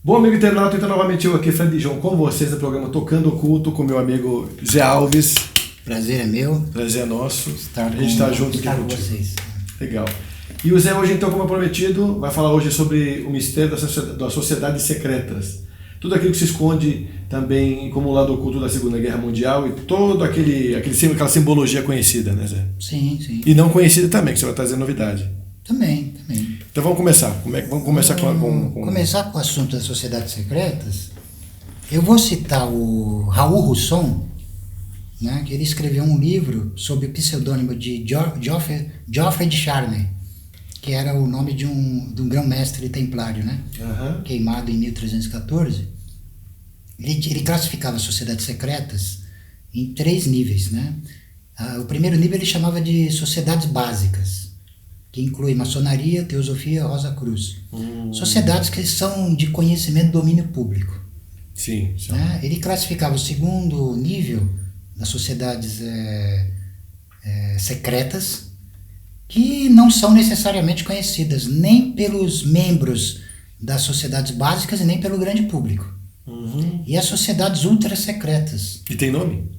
Bom, amigo internauta, então novamente eu aqui, Fred João, com vocês no programa Tocando Oculto, com meu amigo Zé Alves. Prazer é meu. Prazer é nosso. Estar a gente está junto aqui com vocês. Legal. E o Zé hoje, então, como prometido, vai falar hoje sobre o mistério das sociedades secretas. Tudo aquilo que se esconde também como o lado oculto da Segunda Guerra Mundial e todo aquela simbologia conhecida, né, Zé? Sim, sim. E não conhecida também, que você vai trazer novidade. Também. Então vamos começar. Vamos começar Começar com o assunto das sociedades secretas. Eu vou citar o Raul Russon, né, que ele escreveu um livro sob o pseudônimo de Geoffrey de Charnay, que era o nome de um grão-mestre templário, né? Uhum. Queimado em 1314. Ele classificava as sociedades secretas em 3 níveis, né? O primeiro nível ele chamava de sociedades básicas, que inclui maçonaria, teosofia, Rosa Cruz. Sociedades que são de conhecimento e domínio público. Sim. Né? Ele classificava o segundo nível das sociedades secretas, que não são necessariamente conhecidas nem pelos membros das sociedades básicas e nem pelo grande público. Uhum. E as sociedades ultra secretas. E tem nome?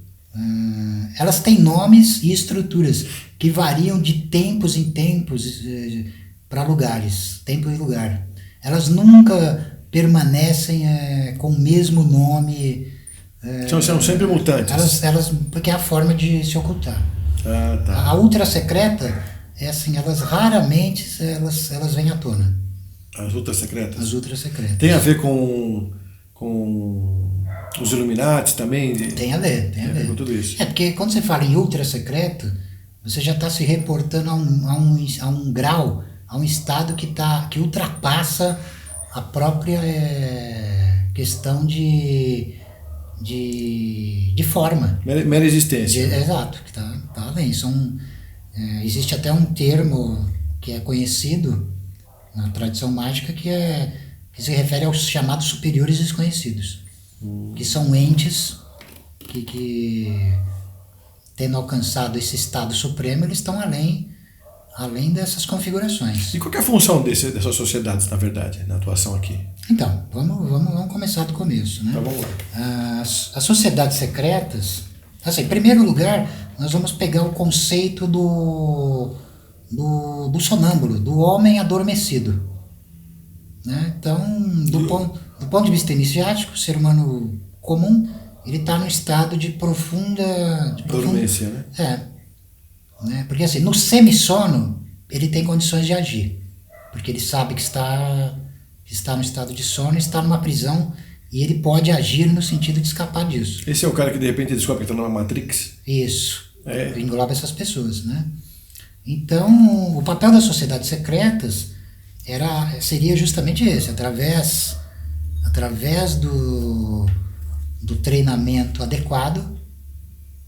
Elas têm nomes e estruturas que variam de tempos em tempos para lugares, tempo e lugar. Elas nunca permanecem com o mesmo nome. São sempre mutantes. Porque é a forma de se ocultar. Ah, tá. A ultra secreta é assim, elas raramente elas vêm à tona. As ultra secretas? As ultra secretas. Tem a ver com os Illuminati também? Tem a ver. Com tudo isso. Porque quando você fala em ultra secreto, você já está se reportando a um grau, a um estado que ultrapassa a própria questão de forma. Mera existência. Exato, que tá além. Existe até um termo que é conhecido na tradição mágica que se refere aos chamados superiores desconhecidos, que são entes que tendo alcançado esse estado supremo, eles estão além dessas configurações. E qual que é a função dessas sociedades, na verdade, na atuação aqui? Então, vamos começar do começo, né? Então vamos lá. As sociedades secretas, assim, em primeiro lugar, nós vamos pegar o conceito do sonâmbulo, do homem adormecido. Né? Então, do ponto de vista iniciático, o ser humano comum, ele está no estado de profunda dormência, né? Né? Porque assim, no semissono, ele tem condições de agir, porque ele sabe que está no estado de sono, está numa prisão, e ele pode agir no sentido de escapar disso. Esse é o cara que de repente descobre que está numa Matrix? Isso, engloba essas pessoas, né? Então, o papel das sociedades secretas seria justamente esse, através do treinamento adequado,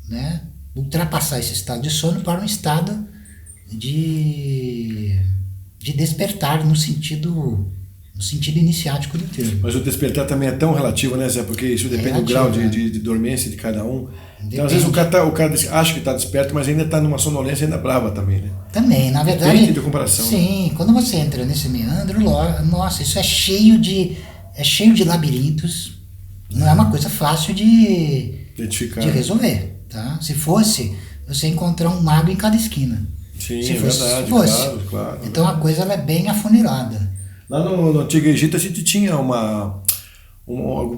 né, ultrapassar esse estado de sono para um estado de despertar no sentido iniciático do termo. Mas o despertar também é tão relativo, né, Zé? Porque isso depende do grau de dormência de cada um. Então, às vezes o cara acha que está desperto, mas ainda está numa sonolência ainda brava também, né? Também, na verdade. Depende de comparação. Sim, né? Quando você entra nesse meandro, nossa, isso é cheio de labirintos. Não é uma coisa fácil de resolver, tá? Se fosse, você encontrar um mago em cada esquina. Sim, se verdade, fosse. claro. Então a coisa ela é bem afunilada. Lá no Antigo Egito a gente tinha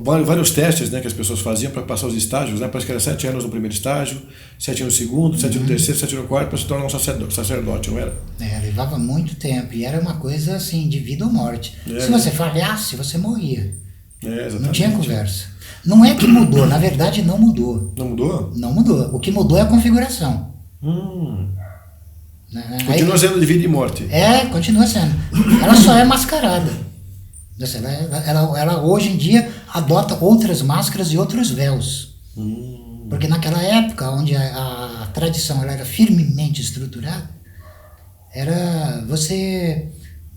vários testes, né, que as pessoas faziam para passar os estágios, né? Parece que era 7 anos no primeiro estágio, 7 no segundo, 7 no terceiro, 7 no quarto, para se tornar um sacerdote, não era? Levava muito tempo e era uma coisa assim, de vida ou morte. Se você falhasse, você morria. Não tinha conversa. Não é que mudou, na verdade não mudou. Não mudou? Não mudou. O que mudou é a configuração. Continua sendo de vida e morte. Continua sendo. Ela só é mascarada. Ela hoje em dia adota outras máscaras e outros véus. Porque naquela época, onde a tradição ela era firmemente estruturada, era você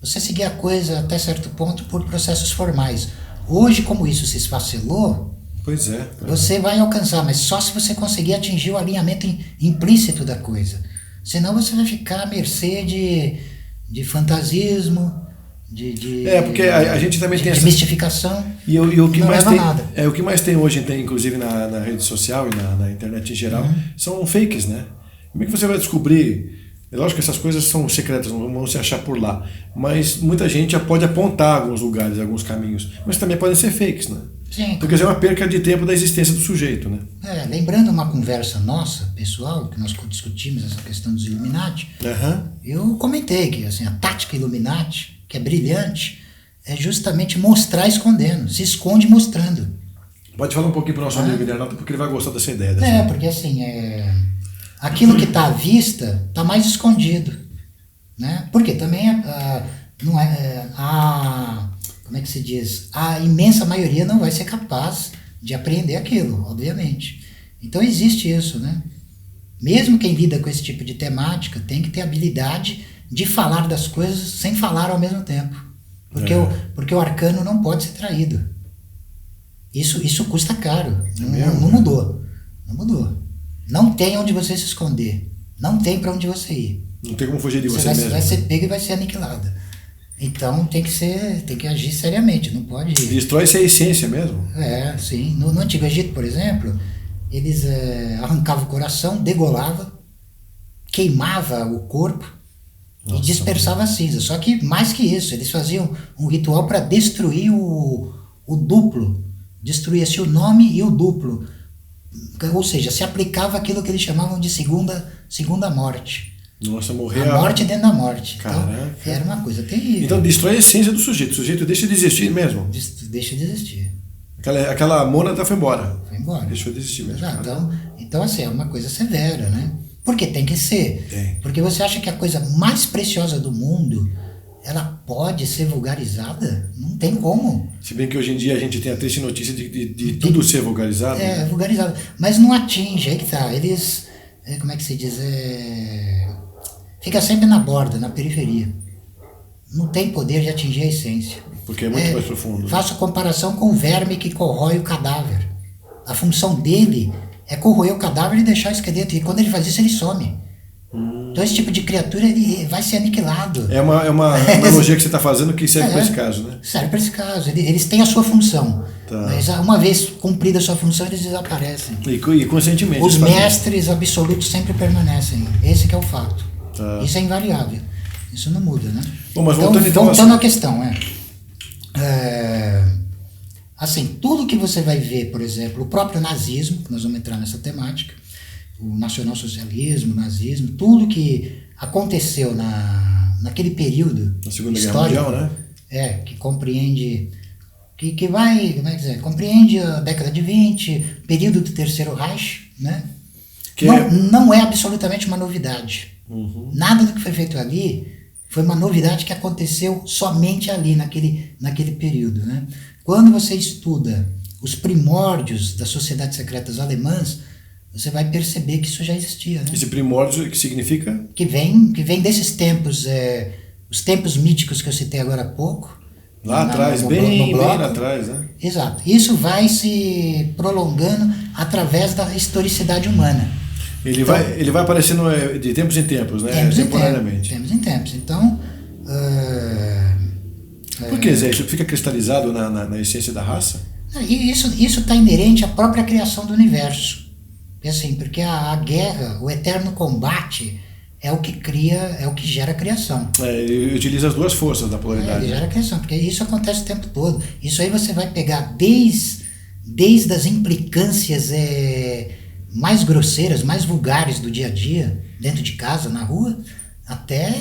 seguir a coisa até certo ponto por processos formais. Hoje, como isso se esfacelou, pois é. Você vai alcançar, mas só se você conseguir atingir o alinhamento implícito da coisa. Senão você vai ficar à mercê de fantasismo, Porque a gente também tem essa mistificação. E o que não mais leva tem, nada. o que mais tem hoje, inclusive na rede social e na internet em geral, são fakes, né? Como é que você vai descobrir? É lógico que essas coisas são secretas, não vão se achar por lá. Mas muita gente já pode apontar alguns lugares, alguns caminhos. Mas também podem ser fakes, né? Sim. Porque é uma perca de tempo da existência do sujeito, né? Lembrando uma conversa nossa, pessoal, que nós discutimos essa questão dos Illuminati, eu comentei que assim, a tática Illuminati, que é brilhante, é justamente mostrar escondendo, se esconde mostrando. Pode falar um pouquinho para o nosso amigo Guilherme, porque ele vai gostar dessa ideia. Porque assim, aquilo que está à vista está mais escondido, né? Porque também não é como é que se diz? A imensa maioria não vai ser capaz de apreender aquilo, obviamente. Então existe isso, né? Mesmo quem lida com esse tipo de temática tem que ter habilidade de falar das coisas sem falar ao mesmo tempo. Porque o arcano não pode ser traído. Isso custa caro. Não mudou. Não mudou. Não tem onde você se esconder. Não tem para onde você ir. Não tem como fugir de você mesmo. Você vai ser pego e vai ser aniquilado. Então tem que agir seriamente, não pode... Destrói-se a essência mesmo. Sim. No Antigo Egito, por exemplo, eles arrancavam o coração, degolava, queimava o corpo e dispersava a cinza. Só que mais que isso, eles faziam um ritual para destruir o duplo. Destruía-se o nome e o duplo. Ou seja, se aplicava aquilo que eles chamavam de segunda morte. Nossa, morrer... A morte dentro da morte. Caraca. Então, era uma coisa terrível. Então destrói a essência do sujeito. O sujeito deixa de existir mesmo. Deixa de existir. Aquela mônada foi embora. Foi embora. Deixou de existir mesmo. Então, assim, é uma coisa severa, né? Porque tem que ser. Porque você acha que a coisa mais preciosa do mundo, ela pode ser vulgarizada? Não tem como. Se bem que hoje em dia a gente tem a triste notícia de tudo ser vulgarizado. Né? Vulgarizado. Mas não atinge, aí que tá. Eles, como é que se diz? Fica sempre na borda, na periferia. Não tem poder de atingir a essência. Porque é muito mais profundo. Faço comparação com o verme que corrói o cadáver. A função dele é corroer o cadáver e deixar o esqueleto. E quando ele faz isso, ele some. Então esse tipo de criatura ele vai ser aniquilado. É uma analogia que você está fazendo que serve para esse caso, né? Serve para esse caso. Eles têm a sua função. Mas uma vez cumprida a sua função, eles desaparecem. E conscientemente. Os mestres absolutos sempre permanecem. Esse que é o fato. Isso é invariável. Isso não muda, né? Bom, mas voltando à questão, assim, tudo que você vai ver, por exemplo, o próprio nazismo, que nós vamos entrar nessa temática, o nacionalsocialismo, o nazismo, tudo que aconteceu naquele período na Segunda histórico, Guerra Mundial, né? Que compreende, que vai, como é que dizer, compreende a década de 20, período do Terceiro Reich, né? Não é absolutamente uma novidade. Nada do que foi feito ali foi uma novidade que aconteceu somente ali, naquele período, né? Quando você estuda os primórdios das sociedades secretas alemãs, você vai perceber que isso já existia, né? Esse primórdio, que significa? Que vem desses tempos, os tempos míticos que eu citei agora há pouco. Lá atrás, bem lá atrás, né? Exato. Isso vai se prolongando através da historicidade humana. Ele vai aparecendo de tempos em tempos, né? Temporariamente. Tempos em tempos. Então... Por que, Zé? Isso fica cristalizado na essência da raça? Isso está inerente à própria criação do universo. Assim, porque a guerra, o eterno combate, é o que cria, é o que gera a criação. Ele utiliza as duas forças da polaridade. Ele gera a criação, porque isso acontece o tempo todo. Isso aí você vai pegar desde as implicâncias mais grosseiras, mais vulgares do dia a dia, dentro de casa, na rua, até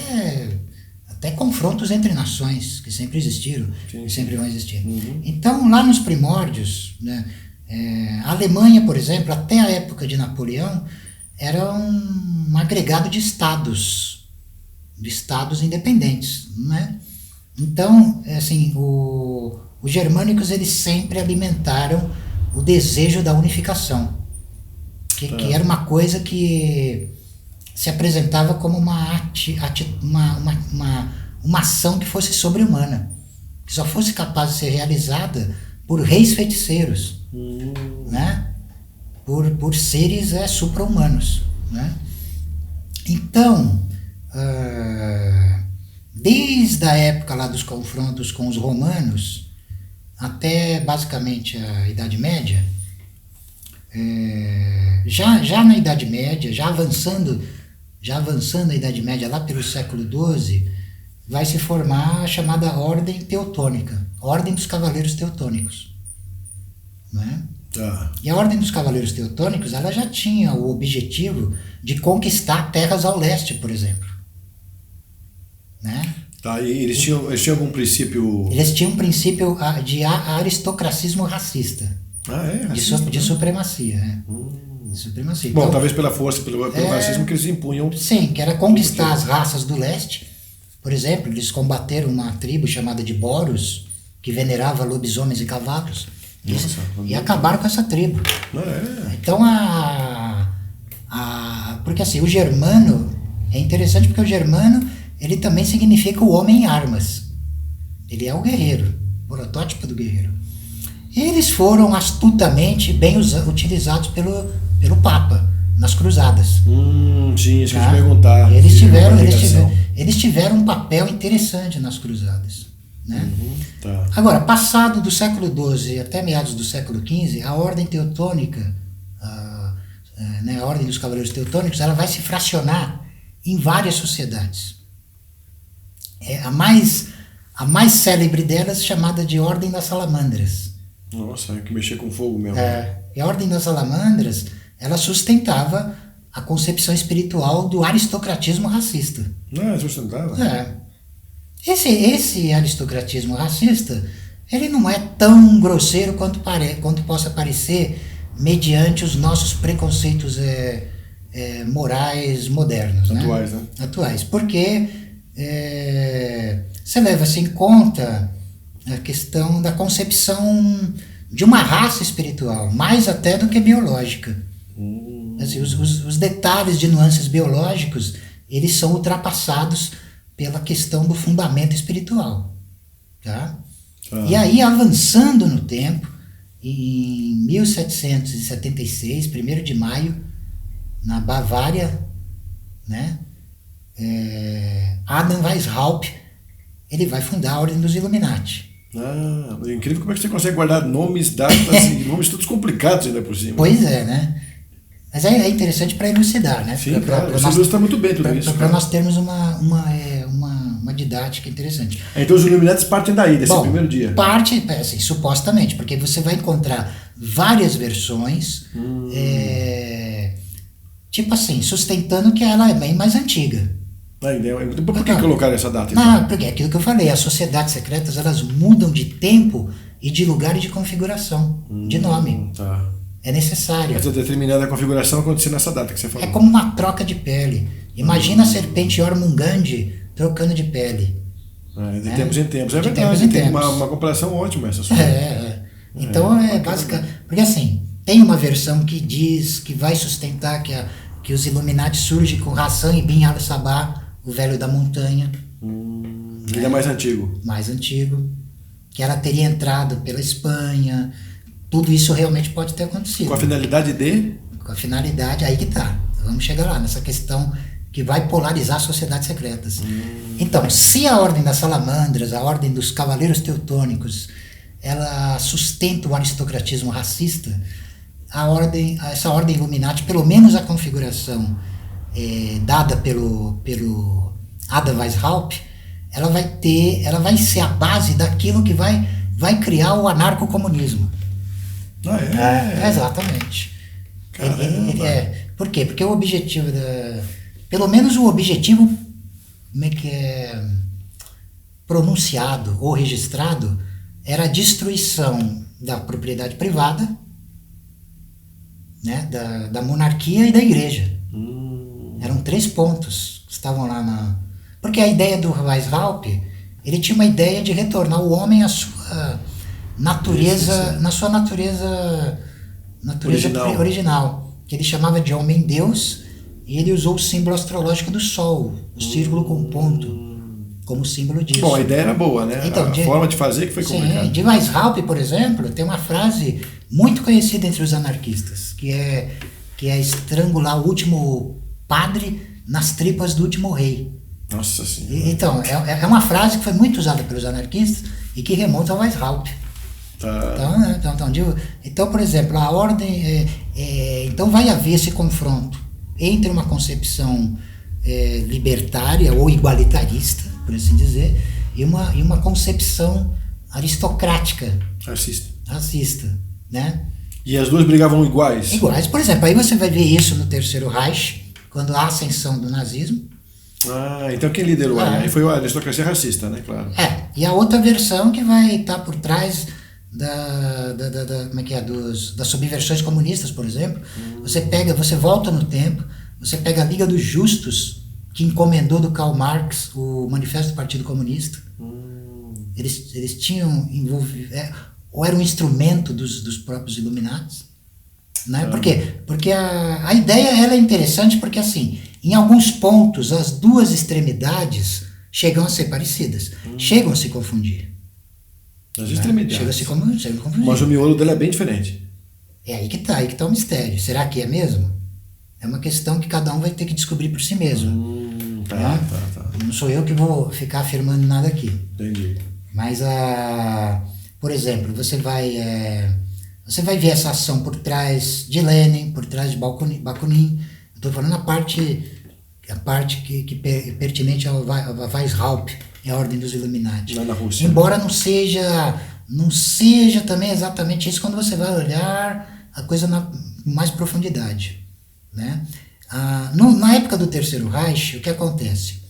confrontos entre nações, que sempre existiram, e sempre vão existir. Então, lá nos primórdios, né, a Alemanha, por exemplo, até a época de Napoleão, era um agregado de estados independentes, né? Então, assim, os germânicos, eles sempre alimentaram o desejo da unificação, que era uma coisa que se apresentava como uma ação que fosse sobre-humana, que só fosse capaz de ser realizada por reis feiticeiros, né? Por seres supra-humanos, né? Então, desde a época lá dos confrontos com os romanos até basicamente a Idade Média, já na Idade Média, já avançando a Idade Média lá pelo século XII, vai se formar a chamada Ordem Teutônica, Ordem dos Cavaleiros Teutônicos. Né? E a Ordem dos Cavaleiros Teutônicos, ela já tinha o objetivo de conquistar terras ao leste, por exemplo. Né? E eles tinham algum princípio... Eles tinham um princípio de aristocracismo racista. Racista, de supremacia. De supremacia. Bom, então, talvez pela força, pelo racismo que eles impunham. Sim, que era conquistar as raças do leste. Por exemplo, eles combateram uma tribo chamada de Boros, que venerava lobisomens e cavalos. E acabaram com essa tribo. Então, porque assim, o germano, é interessante porque o germano, ele também significa o homem em armas. Ele é o guerreiro, o protótipo do guerreiro. Eles foram astutamente bem utilizados pelo Papa nas cruzadas. Sim, isso que eu te perguntar. Eles tiveram um papel interessante nas cruzadas. Né? Tá. Agora, passado do século XII até meados do século XV, a Ordem Teutônica, a Ordem dos Cavaleiros Teutônicos, ela vai se fracionar em várias sociedades. A mais célebre delas, chamada de Ordem das Salamandras. Nossa, que mexer com fogo mesmo. E a Ordem das Salamandras, ela sustentava a concepção espiritual do aristocratismo racista. Sustentava? Esse aristocratismo racista, ele não é tão grosseiro quanto possa parecer mediante os nossos preconceitos morais modernos. Atuais, né? Atuais, porque você leva-se em conta a questão da concepção de uma raça espiritual, mais até do que biológica. Assim, os detalhes de nuances biológicos, eles são ultrapassados pela questão do fundamento espiritual. Tá? E aí, avançando no tempo, em 1776, 1º de maio, na Bavária, né, Adam Weishaupt, ele vai fundar a Ordem dos Illuminati. É incrível como é que você consegue guardar nomes, datas e nomes todos complicados ainda por cima. Pois é, né? Mas é interessante para elucidar, né? Sim, claro. Você ilustra muito bem tudo isso. Para nós termos uma didática interessante. Então os Illuminati partem daí, desse primeiro dia? Parte, assim, supostamente, porque você vai encontrar várias versões, tipo assim, sustentando que ela é bem mais antiga. Por que colocaram essa data? Não, porque é aquilo que eu falei, as sociedades secretas, elas mudam de tempo e de lugar e de configuração, de nome. É necessário. Essa determinada configuração aconteceu nessa data que você falou. É como uma troca de pele. Imagina a serpente Jormungandr trocando de pele. De tempos em tempos. É verdade, tempos em tem tempos. uma comparação ótima essa sua. Então é básica. Porque assim, tem uma versão que diz que vai sustentar que os Illuminati surgem com Hassan e Bin al-Sabah, o velho da montanha. Ele é mais antigo. Mais antigo. Que ela teria entrado pela Espanha. Tudo isso realmente pode ter acontecido. Com a finalidade de? Com a finalidade, aí que tá. Vamos chegar lá, nessa questão que vai polarizar as sociedades secretas. Então, se a Ordem das Salamandras, a Ordem dos Cavaleiros Teutônicos, ela sustenta o aristocratismo racista, essa Ordem Illuminati, pelo menos a configuração dada pelo Adam Weishaupt, ela vai ser a base daquilo que vai criar o anarcocomunismo. Exatamente. Por quê? Porque o objetivo pelo menos o objetivo pronunciado ou registrado era a destruição da propriedade privada, né, da monarquia e da igreja. Eram 3 pontos que estavam lá porque a ideia do Weishaupt, ele tinha uma ideia de retornar o homem à sua natureza, original, que ele chamava de homem-deus, e ele usou o símbolo astrológico do Sol, o círculo com ponto, como símbolo disso. Bom, a ideia era boa, né? Então, a forma de fazer que foi complicada. De Weishaupt, por exemplo, tem uma frase muito conhecida entre os anarquistas, que é estrangular o último padre nas tripas do último rei. Nossa Senhora. Então, é uma frase que foi muito usada pelos anarquistas e que remonta ao Weishaupt. Tá. Então, por exemplo, a ordem... então vai haver esse confronto entre uma concepção libertária ou igualitarista, por assim dizer, e uma concepção aristocrática. Racista, né? E as duas brigavam iguais? Iguais. Por exemplo, aí você vai ver isso no Terceiro Reich, quando há a ascensão do nazismo. Então quem liderou aí foi a aristocracia racista, né? Claro. E a outra versão que vai estar por trás das subversões comunistas, por exemplo. Você volta no tempo, você pega a Liga dos Justos, que encomendou do Karl Marx o Manifesto do Partido Comunista. Eles tinham envolvido, ou era um instrumento dos próprios Illuminatis, né? Por quê? Porque a ideia ela é interessante porque, assim, em alguns pontos, as duas extremidades chegam a ser parecidas, chegam a se confundir. As extremidades. Chega a se confundir. Mas o miolo dele é bem diferente. É aí que tá o mistério. Será que é mesmo? É uma questão que cada um vai ter que descobrir por si mesmo. Tá. Não sou eu que vou ficar afirmando nada aqui. Entendi. Mas, por exemplo, você vai ver essa ação por trás de Lenin, por trás de Bakunin. Estou falando a parte que é pertinente ao Weishaupt, a Ordem dos Illuminati. Lá na Rússia. Embora não seja também exatamente isso quando você vai olhar a coisa com mais profundidade, né? Na época do Terceiro Reich, o que acontece?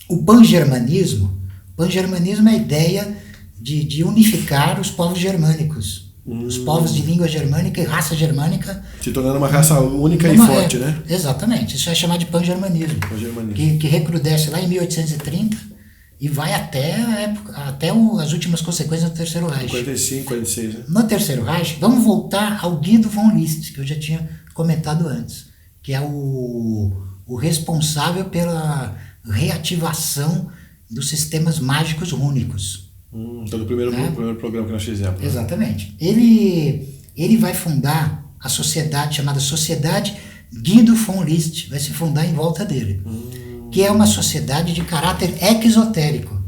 O pan-germanismo é a ideia de unificar os povos germânicos. Os povos de língua germânica e raça germânica. Se tornando uma raça única e forte, né? Exatamente. Isso é chamado de pan-germanismo. Que recrudesce lá em 1830 e vai até as últimas consequências do Terceiro Reich. 45, 46, né? No Terceiro Reich, vamos voltar ao Guido von List, que eu já tinha comentado antes, que é o responsável pela reativação dos sistemas mágicos rúnicos. Então, do primeiro programa que nós fizemos. Exatamente. Ele vai fundar a sociedade chamada Sociedade Guido von List, vai se fundar em volta dele, que é uma sociedade de caráter exotérico.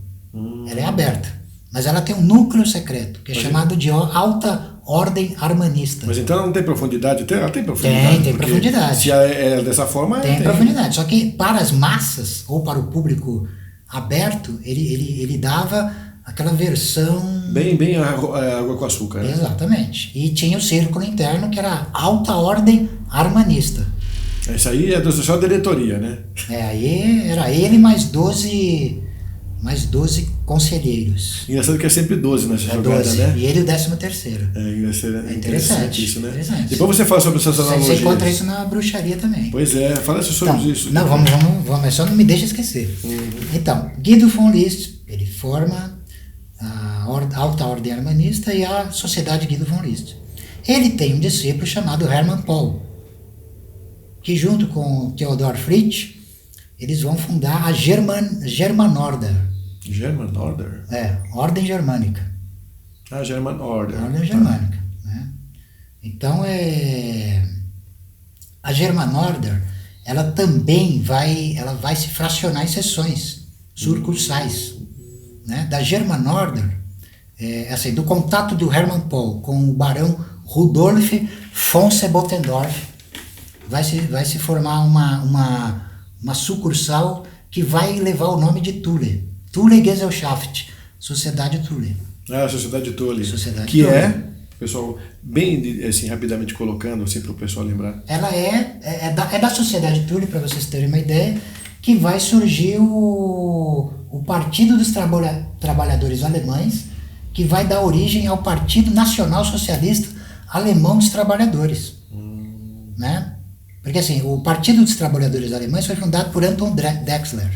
Ela é aberta, mas ela tem um núcleo secreto, que é chamado de Alta Ordem Armanista. Mas então ela não tem profundidade? Ela tem profundidade. Tem profundidade. Se é dessa forma... Tem profundidade, só que para as massas, ou para o público aberto, ele dava aquela versão... Bem água com açúcar, né? Exatamente. E tinha o círculo interno, que era a Alta Ordem Armanista. Isso aí é só diretoria, né? Aí era ele mais 12 conselheiros. Engraçado que é sempre 12 nessa jogada, 12, né? E ele o 13º. É interessante isso, né? Interessante. Depois você fala sobre essas analogias. Você encontra isso na bruxaria também. Pois é, fala sobre isso. Não, vamos, só não me deixa esquecer. Então, Guido von List, ele forma a Alta Ordem Armanista e a Sociedade Guido von List. Ele tem um discípulo chamado Hermann Paul, que junto com Theodor Fritsch, eles vão fundar a Germanorder. Germanorder? Ordem Germânica. Germanorder. Ordem Germânica. Né? Então, a Germanorder, ela também vai se fracionar em seções sucursais. Né? Da Germanorder, assim, do contato do Hermann Paul com o barão Rudolf von Sebottendorf, vai se formar uma sucursal que vai levar o nome de Thule. Thule Gesellschaft, Sociedade Thule. Sociedade Thule. Que é, pessoal, bem assim, rapidamente colocando, assim, para o pessoal lembrar. Ela é da Sociedade Thule, para vocês terem uma ideia, que vai surgir o Partido dos Trabalhadores Alemães, que vai dar origem ao Partido Nacional Socialista Alemão dos Trabalhadores. Né? Porque assim, o Partido dos Trabalhadores Alemães foi fundado por Anton Drexler.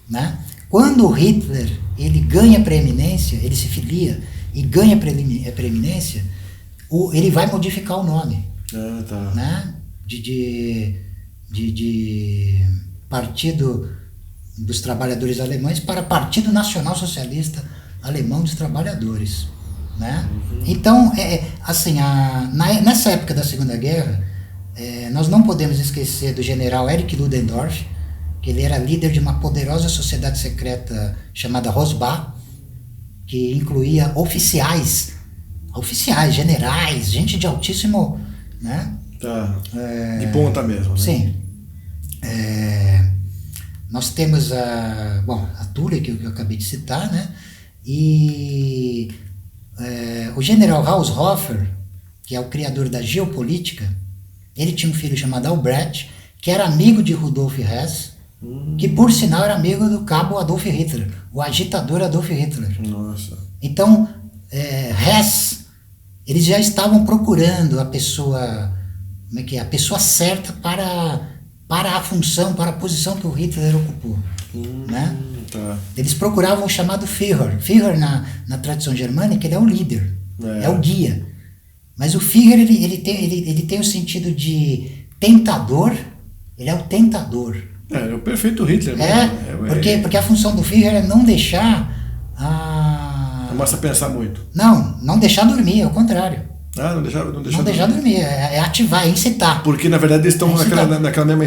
Né? Quando Hitler ele ganha preeminência, ele se filia e ganha preeminência, ele vai modificar o nome. Tá. Né? De Partido dos Trabalhadores Alemães para Partido Nacional Socialista Alemão dos Trabalhadores. Né? Então, assim, nessa época da Segunda Guerra, nós não podemos esquecer do general Erich Ludendorff, que ele era líder de uma poderosa sociedade secreta chamada Rosbach, que incluía oficiais, generais, gente de altíssimo, né? Tá. De ponta mesmo, né? Sim. Nós temos a Thule, que eu acabei de citar, né? E o general Haushofer, que é o criador da geopolítica, ele tinha um filho chamado Albrecht, que era amigo de Rudolf Hess, que por sinal era amigo do cabo Adolf Hitler, o agitador Adolf Hitler. Nossa. Então, Hess, eles já estavam procurando a pessoa, a pessoa certa para a função, para a posição que o Hitler ocupou, né? Tá. Eles procuravam o chamado Führer. Führer na tradição germânica, ele é o líder, é o guia. Mas o Führer, ele tem o sentido de tentador, ele é o tentador. É o perfeito Hitler. Porque a função do Führer é não deixar a massa pensar muito. Não deixar dormir, é o contrário. Não deixar dormir, é ativar, é incitar. Porque na verdade eles estão naquela mesma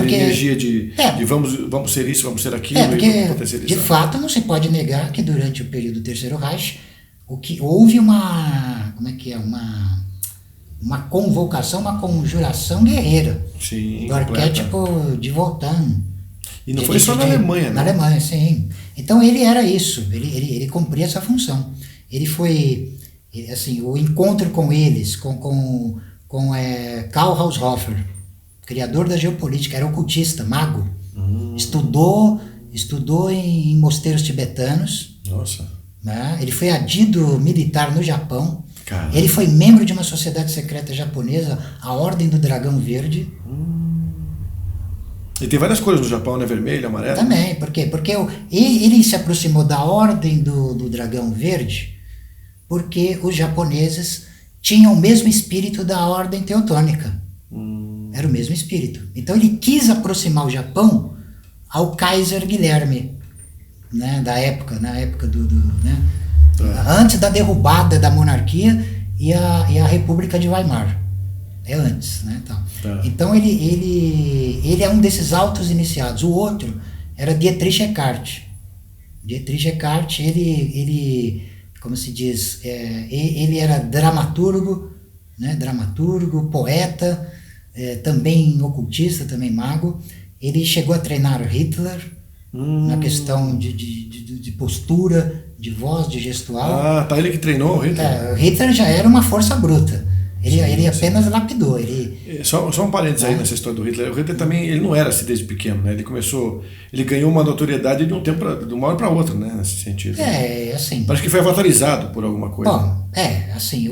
energia de vamos ser isso, vamos ser aquilo. Porque de fato não se pode negar que durante o período do Terceiro Reich houve uma convocação, uma conjuração guerreira. Sim, do arquétipo de Wotan. E não foi só na Alemanha, né? Na Alemanha, sim. Então ele era isso, ele cumpria essa função. Ele foi, assim, o encontro com eles, com Karl Haushofer, criador da geopolítica, era ocultista, mago. Estudou em mosteiros tibetanos. Nossa. Né? Ele foi adido militar no Japão. Caramba. Ele foi membro de uma sociedade secreta japonesa, a Ordem do Dragão Verde. E tem várias cores no Japão, né? Vermelho, amarelo. Também, por quê? Porque ele se aproximou da Ordem do Dragão Verde porque os japoneses tinham o mesmo espírito da Ordem Teutônica. Era o mesmo espírito. Então ele quis aproximar o Japão ao Kaiser Guilherme, né? Na época né? Antes da derrubada da monarquia e a República de Weimar. É antes, né? Então ele é um desses altos iniciados. O outro era Dietrich Eckart. Dietrich Eckart, ele como se diz, ele era dramaturgo, né? Dramaturgo, poeta, também ocultista, também mago. Ele chegou a treinar Hitler na questão de postura, de voz, de gestual. Ele que treinou o Hitler? Hitler já era uma força bruta. Ele apenas lapidou. Só um parênteses aí nessa história do Hitler. O Hitler também, ele não era assim desde pequeno, né? Ele ganhou uma notoriedade de uma hora para outra, né? Nesse sentido. Assim. Parece que foi avatarizado por alguma coisa. Bom, assim,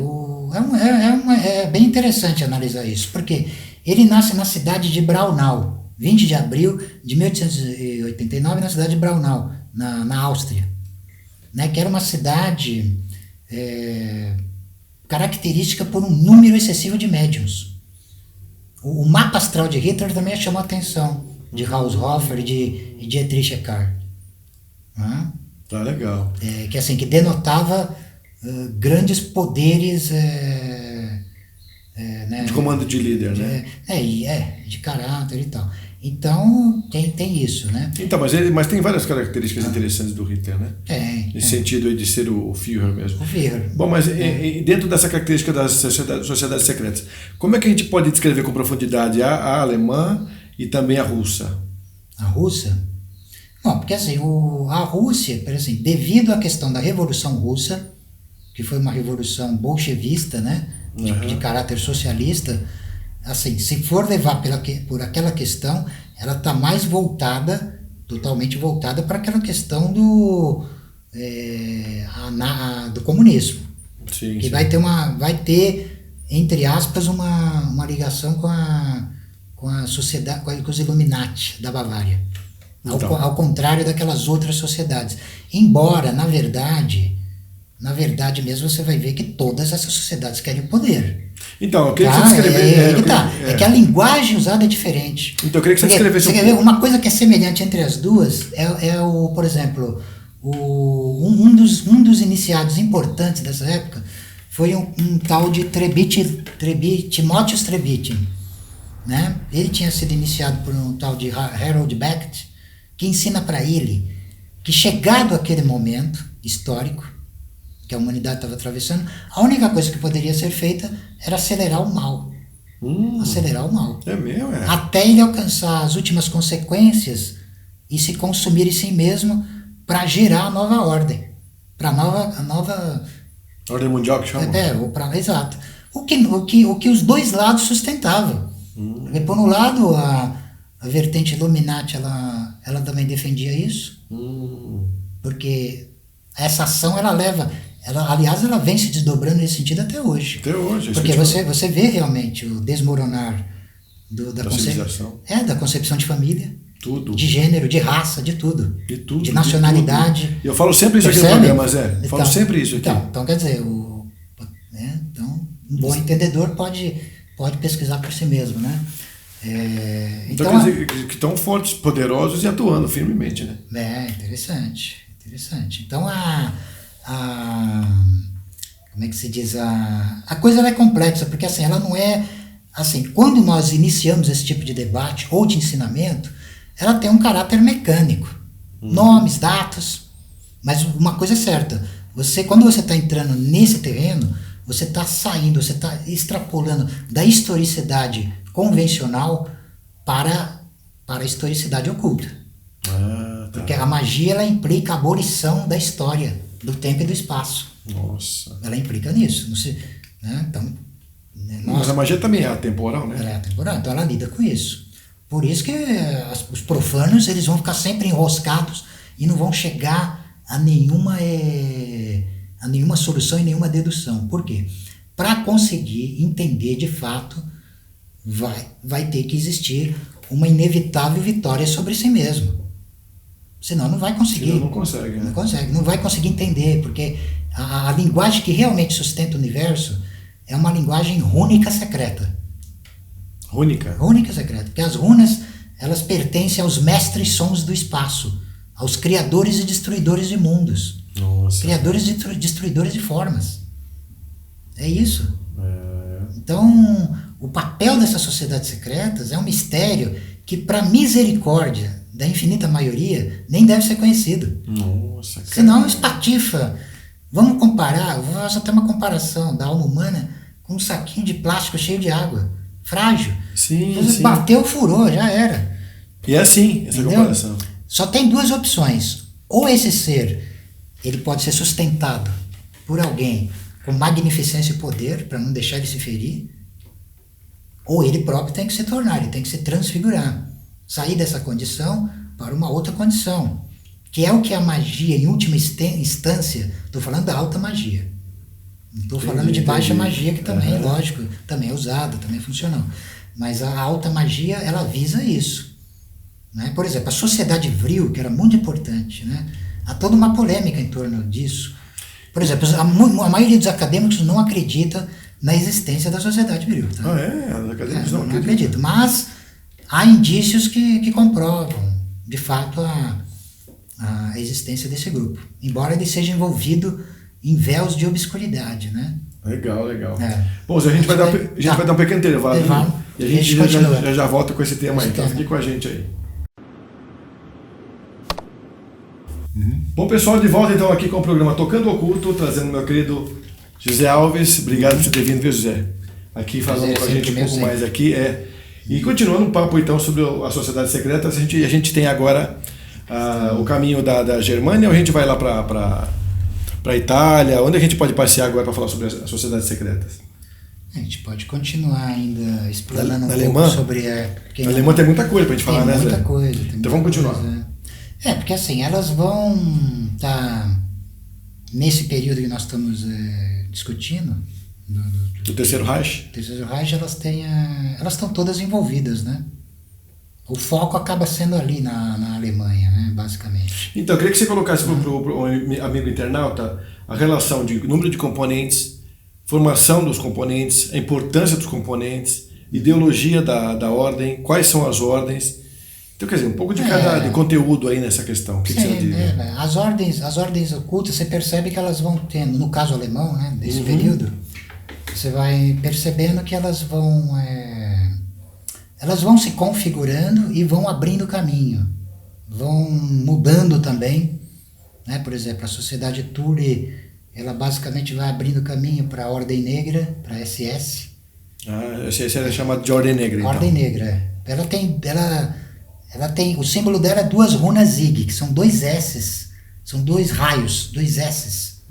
é bem interessante analisar isso, porque ele nasce na cidade de Braunau, 20 de abril de 1889, na cidade de Braunau, na Áustria, né? Que era uma cidade característica por um número excessivo de médiums. O mapa astral de Hitler também chamou a atenção de Haushofer e de Dietrich Eckart. Tá legal. Que denotava grandes poderes né? De comando de líder, né? De caráter e tal. Então, tem isso, né? Então, mas tem várias características interessantes do Hitler, né? Nesse sentido aí de ser o Führer mesmo. O Führer. Bom, mas dentro dessa característica das sociedades secretas, como é que a gente pode descrever com profundidade a alemã e também a russa? A russa? Bom, porque assim, a Rússia, devido à questão da Revolução Russa, que foi uma revolução bolchevista, né? De caráter socialista, assim, se for levar por aquela questão, ela está mais totalmente voltada para aquela questão do comunismo. Sim, que vai ter, entre aspas, uma ligação com a sociedade, com os Illuminati da Bavária. Ao contrário daquelas outras sociedades. Embora, na verdade mesmo, você vai ver que todas essas sociedades querem o poder. Então, eu queria que você descrevesse... É que a linguagem usada é diferente. Então, eu queria que você descrevesse... Você quer ver uma coisa que é semelhante entre as duas? Por exemplo, um dos iniciados importantes dessa época foi um tal de Timóteo Trebuchet, né? Ele tinha sido iniciado por um tal de Harold Beckett, que ensina para ele que, chegado aquele momento histórico que a humanidade estava atravessando, a única coisa que poderia ser feita era acelerar o mal. Acelerar o mal. É mesmo, é. Até ele alcançar as últimas consequências e se consumir em si mesmo para gerar a nova ordem. Para a nova Ordem mundial que chama? Exato. O que os dois lados sustentavam. Porque, por um lado, a vertente Illuminati, ela também defendia isso. Porque essa ação, aliás, ela vem se desdobrando nesse sentido até hoje. Até hoje. Porque você vê realmente o desmoronar da civilização. Da concepção de família. Tudo. De gênero, de raça, de tudo. De nacionalidade. Eu falo sempre isso aqui no programa, Zé. Falo sempre isso aqui. Então quer dizer, então, um bom entendedor pode pesquisar por si mesmo, né? Então quer dizer que estão fortes, poderosos e atuando firmemente, né? Interessante. Então como é que se diz? A coisa ela é complexa, porque assim, ela não é assim, quando nós iniciamos esse tipo de debate ou de ensinamento, ela tem um caráter mecânico. Nomes, datas, mas uma coisa é certa, quando você está entrando nesse terreno, você está saindo, você está extrapolando da historicidade convencional para a historicidade oculta. Tá. Porque a magia, ela implica a abolição da história, do tempo e do espaço. Nossa. Ela implica nisso. Né? Então, mas a magia também é atemporal, né? Ela é atemporal, então ela lida com isso. Por isso que os profanos, eles vão ficar sempre enroscados e não vão chegar a nenhuma solução e nenhuma dedução. Por quê? Para conseguir entender de fato, vai ter que existir uma inevitável vitória sobre si mesmo. Senão não vai conseguir. Senão não consegue, né? Não consegue, não vai conseguir entender, porque a linguagem que realmente sustenta o universo é uma linguagem rúnica secreta. Rúnica secreta. Porque as runas, elas pertencem aos mestres sons do espaço, aos criadores e destruidores de mundos. Nossa. Criadores e destruidores de formas. É isso. Então, o papel dessas sociedades secretas é um mistério que, para misericórdia da infinita maioria, nem deve ser conhecido. Nossa, cara. Senão espatifa. Vamos comparar, vou fazer até uma comparação da alma humana com um saquinho de plástico cheio de água. Frágil. Sim. Bateu, furou, já era. E é assim, essa comparação. Só tem duas opções. Ou esse ser, ele pode ser sustentado por alguém com magnificência e poder, para não deixar ele se ferir, ou ele próprio tem que se tornar, ele tem que se transfigurar. Sair dessa condição para uma outra condição. Que é o que a magia, em última instância, estou falando da alta magia. Não estou falando de baixa magia, que também, lógico, também é usada, também é funcional. Mas a alta magia, ela visa isso. Né? Por exemplo, a sociedade vril, que era muito importante, né? Há toda uma polêmica em torno disso. Por exemplo, a maioria dos acadêmicos não acredita na existência da sociedade vril. Tá? Os acadêmicos não acreditam. Mas há indícios que comprovam, de fato, a existência desse grupo. Embora ele seja envolvido em véus de obscuridade, né? Legal. Bom, a gente vai dar um pequeno intervalo, né? E a gente já volta com esse tema aí. Então fique com a gente aí. Bom, pessoal, de volta então aqui com o programa Tocando Oculto, trazendo meu querido José Alves. Obrigado por você ter vindo, viu, José? Aqui falando com a gente um pouco mais aqui. E continuando o papo então sobre as sociedades secretas, a gente tem agora o caminho da Germânia, ou a gente vai lá para a Itália? Onde a gente pode passear agora para falar sobre as sociedades secretas? A gente pode continuar ainda explanando na um Alemã? pouco sobre... Na Alemã tem muita coisa para a gente falar, né, Zé? Tem muita coisa. Então vamos continuar. Porque assim, elas vão estar, nesse período que nós estamos discutindo, do Terceiro Reich? Terceiro Reich, elas estão todas envolvidas, né? O foco acaba sendo ali na Alemanha, né, basicamente. Então, eu queria que você colocasse para o amigo internauta a relação de número de componentes, formação dos componentes, a importância dos componentes, ideologia da ordem, quais são as ordens. Então, quer dizer, um pouco de cada de conteúdo aí nessa questão. O que você diz? As ordens ocultas, você percebe que elas vão tendo, no caso alemão, né, desse período, você vai percebendo que elas vão elas vão se configurando e vão abrindo caminho, vão mudando também, né? Por exemplo, a Sociedade Thule, ela basicamente vai abrindo caminho para a Ordem Negra, para a SS. Esse é chamado de Ordem Negra, então. Ordem Negra. Ela tem, o símbolo dela é 2 runas Zig, que são 2 S's, são 2 raios, 2 S's,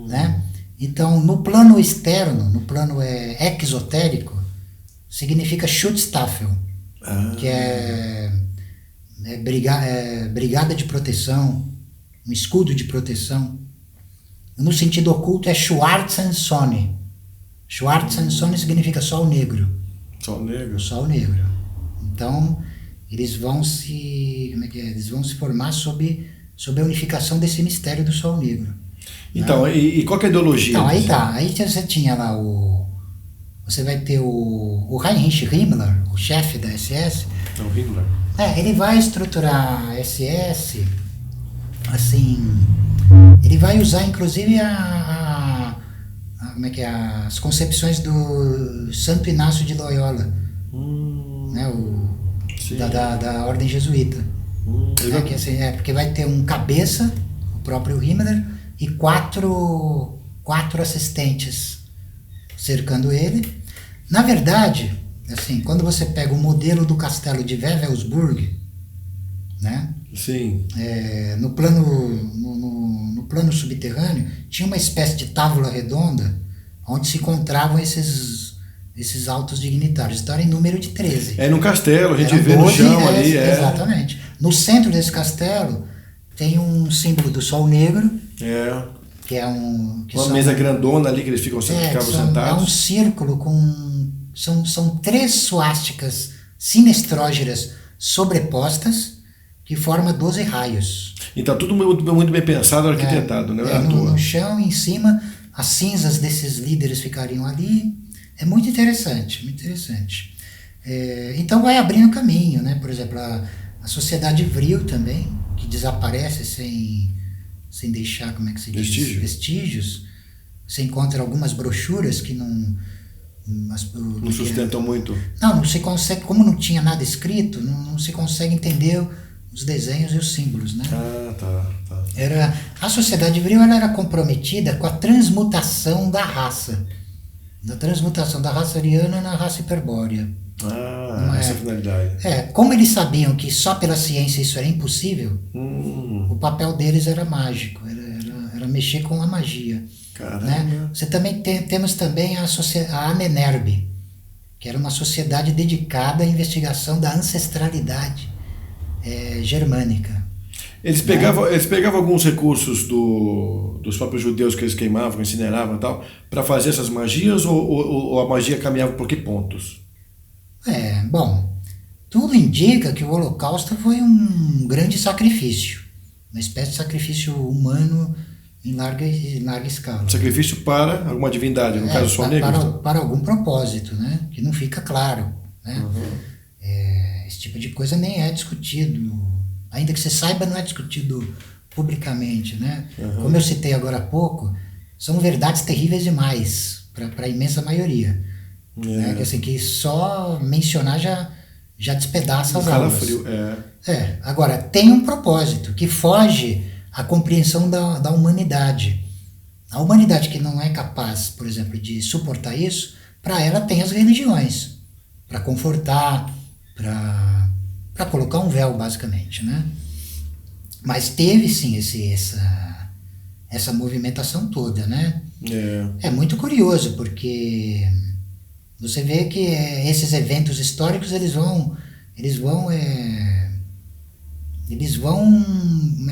né? Então, no plano externo, no plano exotérico, significa Schutzstaffel, que é brigada de proteção, um escudo de proteção. No sentido oculto é Schwarzen-Sonne. Schwarzen-Sonne significa sol negro. Sol negro. Sol negro. Então, eles vão se formar sob a unificação desse mistério do sol negro. Então, né? E qual que é a ideologia? Então, aí você tinha lá você vai ter o Heinrich Himmler, o chefe da SS. O Himmler. Ele vai estruturar a SS, assim, ele vai usar inclusive as concepções do Santo Inácio de Loyola, né, da ordem jesuíta. Porque vai ter um cabeça, o próprio Himmler, e quatro assistentes cercando ele. Na verdade, assim, quando você pega o modelo do castelo de Wewelsburg, né? Sim. No plano subterrâneo, tinha uma espécie de tábua redonda onde se encontravam esses altos dignitários. Então era em número de 13. No castelo, a gente vê 12, no chão ali. Exatamente. No centro desse castelo tem um símbolo do sol negro. Que é uma mesa grandona ali que eles ficavam sentados. É um círculo com... São 3 suásticas sinestrógeras sobrepostas que forma 12 raios. Então tudo muito bem pensado, arquitetado, né? No chão, em cima, as cinzas desses líderes ficariam ali. É muito interessante, muito interessante. Então vai abrindo caminho, né? Por exemplo, a Sociedade Vril também, que desaparece sem deixar, como é que se diz? Vestígios. Você encontra algumas brochuras que não sustentam muito. Não se consegue, como não tinha nada escrito, não se consegue entender os desenhos e os símbolos, né? Tá. A Sociedade Vril era comprometida com a transmutação da raça. Da transmutação da raça ariana na raça hiperbórea. Essa é a finalidade. Como eles sabiam que só pela ciência isso era impossível, o papel deles era mágico, era mexer com a magia. Caramba. Né? Você também temos também a Amenerbe, que era uma sociedade dedicada à investigação da ancestralidade germânica. Eles pegavam alguns recursos dos próprios judeus que eles queimavam, incineravam e tal, para fazer essas magias, ou a magia caminhava por que pontos? Bom, tudo indica que o Holocausto foi um grande sacrifício, uma espécie de sacrifício humano em larga escala. Sacrifício para alguma divindade, no caso só negro? Para algum propósito, né? Que não fica claro. Né? Esse tipo de coisa nem é discutido, ainda que você saiba, não é discutido publicamente. Né? Como eu citei agora há pouco, são verdades terríveis demais para a imensa maioria. Né? Que só mencionar já despedaça as almas. Agora, tem um propósito que foge à compreensão da humanidade. A humanidade que não é capaz, por exemplo, de suportar isso, para ela tem as religiões, para confortar, para colocar um véu, basicamente, né? Mas teve sim essa movimentação toda, né? É muito curioso, porque você vê que esses eventos históricos eles vão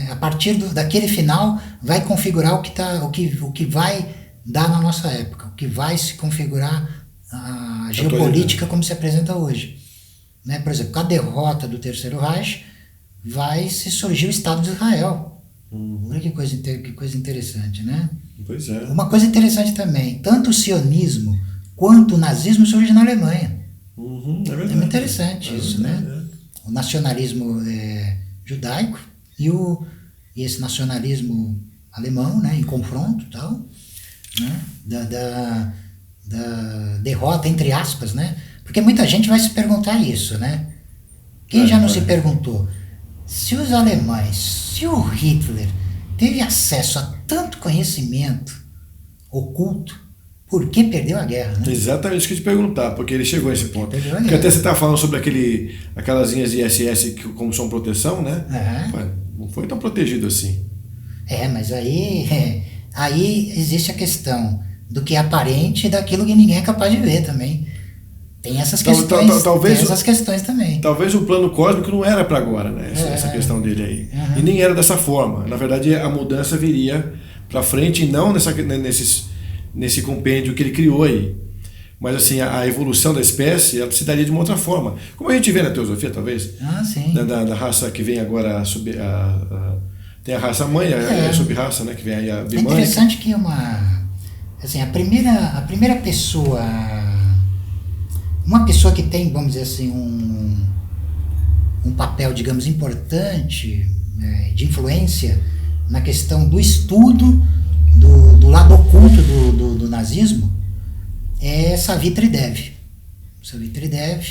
a partir daquele final vai configurar o que vai dar na nossa época, o que vai se configurar a geopolítica como se apresenta hoje. Né? Por exemplo, com a derrota do Terceiro Reich, vai se surgir o Estado de Israel. Olha que coisa interessante, né? Pois é. Uma coisa interessante também, tanto o sionismo quanto o nazismo surgem na Alemanha. É verdade. É muito interessante isso, né? O nacionalismo judaico e esse nacionalismo alemão, né, em confronto, tal, né, da derrota, entre aspas, né? Porque muita gente vai se perguntar isso, né? Quem já não se perguntou? Se os alemães, se o Hitler teve acesso a tanto conhecimento oculto, por que perdeu a guerra, né? Exatamente isso que eu te perguntar, porque ele chegou a esse ponto. Perdeu a Porque guerra. até você estava falando sobre aquelas linhas de ISS que, como são proteção, né? Uhum. Não foi tão protegido assim. Mas aí existe a questão do que é aparente e daquilo que ninguém é capaz de ver também. Tem essas questões, talvez tem essas questões também. Talvez o plano cósmico não era para agora, né? Essa questão dele aí. Uhum. E nem era dessa forma. Na verdade, a mudança viria para frente e não nesse compêndio que ele criou aí. Mas assim, a evolução da espécie, ela se daria de uma outra forma. Como a gente vê na teosofia, talvez. Sim. Da raça que vem agora tem a raça mãe, a sub-raça, né? Que vem aí a bimânica. É interessante que a primeira pessoa... Uma pessoa que tem, vamos dizer assim, um papel, digamos, importante, de influência na questão do estudo do lado oculto do nazismo, é Savitri Dev. Savitri Dev,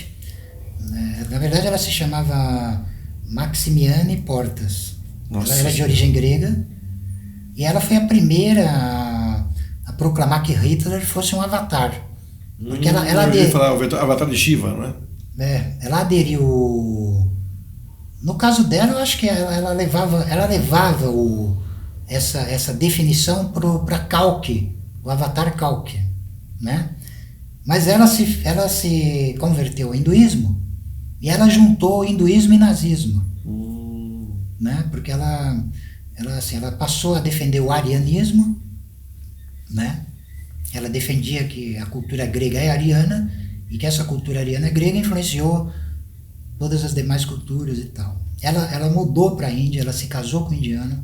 na verdade ela se chamava Maximiane Portas. Ela era de origem grega e ela foi a primeira a proclamar que Hitler fosse um avatar. Porque ela falar o avatar de Shiva, não é? Ela aderiu. No caso dela, eu acho que ela levava essa definição para Kalki, o avatar Kalki, né? Mas ela se converteu ao hinduísmo e ela juntou hinduísmo e nazismo, né? Porque ela passou a defender o arianismo, né? Ela defendia que a cultura grega é ariana e que essa cultura ariana grega influenciou todas as demais culturas e tal. Ela mudou para a Índia, ela se casou com indiana,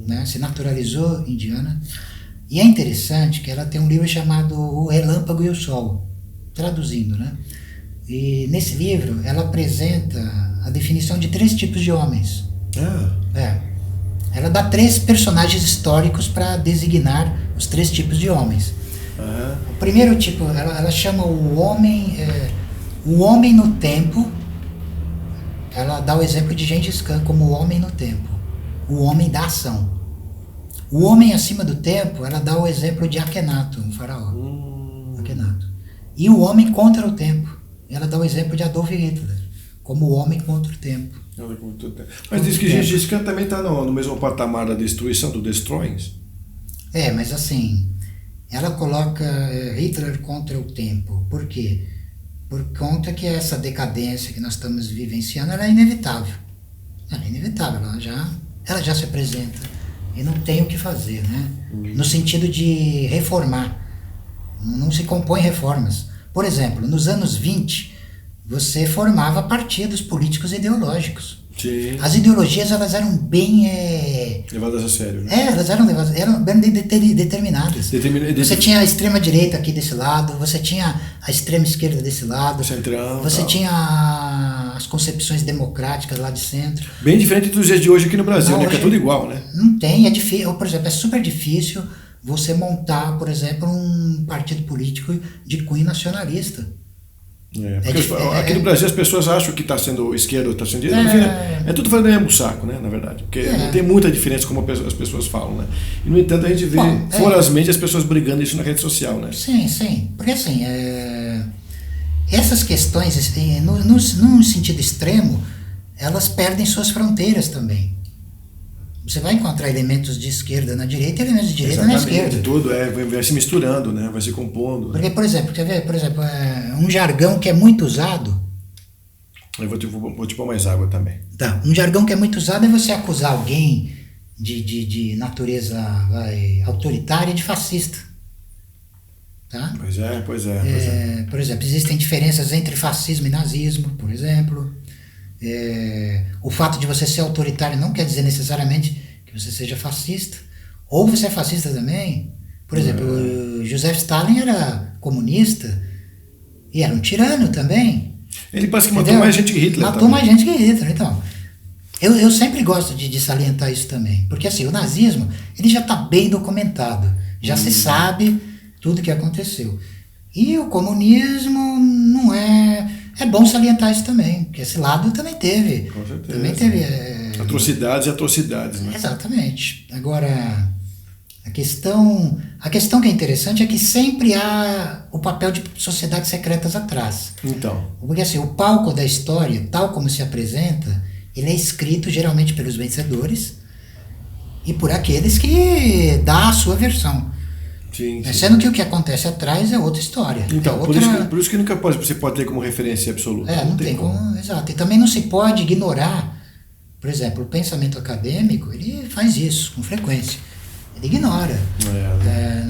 né? Se naturalizou indiana. E é interessante que ela tem um livro chamado O Relâmpago e o Sol, traduzindo, né? E nesse livro ela apresenta a definição de 3 tipos de homens. Ela dá 3 personagens históricos para designar os 3 tipos de homens. O primeiro tipo, ela chama o homem no tempo. Ela dá o exemplo de Gengis Khan como o homem no tempo, o homem da ação. O homem acima do tempo, ela dá o exemplo de Akhenaton, um faraó. Akhenaton. E o homem contra o tempo, ela dá o exemplo de Adolf Hitler, como o homem contra o tempo. Mas diz que Gengis Khan também está no mesmo patamar da destruição, do Destroyers. Mas assim, ela coloca Hitler contra o tempo. Por quê? Por conta que essa decadência que nós estamos vivenciando, ela é inevitável. Ela é inevitável, ela já se apresenta e não tem o que fazer, né? No sentido de reformar. Não se compõe reformas. Por exemplo, nos anos 20, você formava partidos políticos ideológicos. Sim. As ideologias, elas eram bem... levadas a sério, né? Elas eram bem determinadas. Você tinha a extrema-direita aqui desse lado, você tinha a extrema-esquerda desse lado, Centrão, você tinha as concepções democráticas lá de centro. Bem diferente dos dias de hoje aqui no Brasil, Não, né? Que é tudo igual, né? Não tem, é difícil. Por exemplo, é super difícil você montar, por exemplo, um partido político de cunho nacionalista. Aqui no Brasil as pessoas acham que está sendo esquerda ou está sendo direita. É tudo fazendo mesmo saco, né? Na verdade. Porque não tem muita diferença como as pessoas falam, né? E no entanto a gente vê vorazmente as pessoas brigando isso na rede social, né? Sim. Porque assim, essas questões, num sentido extremo, elas perdem suas fronteiras também. Você vai encontrar elementos de esquerda na direita e elementos de direita na esquerda. Tudo vai se misturando, né? Vai se compondo. Porque, por exemplo, quer ver? Por exemplo, um jargão que é muito usado. Eu vou te pôr mais água também. Tá. Um jargão que é muito usado é você acusar alguém de natureza autoritária de fascista. Tá? Pois é. Por exemplo, existem diferenças entre fascismo e nazismo, por exemplo. O fato de você ser autoritário não quer dizer necessariamente que você seja fascista. Ou você é fascista também. Por exemplo, o Joseph Stalin era comunista e era um tirano também. Ele parece que matou mais gente que Hitler. Matou mais gente que Hitler, então. Eu sempre gosto de salientar isso também. Porque assim, o nazismo ele já está bem documentado. Já se sabe tudo que aconteceu. E o comunismo Então, é bom salientar isso também, porque esse lado também teve. Com certeza. Também teve. Atrocidades e atrocidades, né? Exatamente. Agora, a questão que é interessante é que sempre há o papel de sociedades secretas atrás. Então. Porque assim, o palco da história, tal como se apresenta, ele é escrito geralmente pelos vencedores e por aqueles que dá a sua versão. Sim, sim. Sendo que o que acontece atrás é outra história. Então, outra... por isso que nunca você pode ter como referência absoluta. Não tem como. Exato. E também não se pode ignorar, por exemplo, o pensamento acadêmico, ele faz isso com frequência. Ele ignora.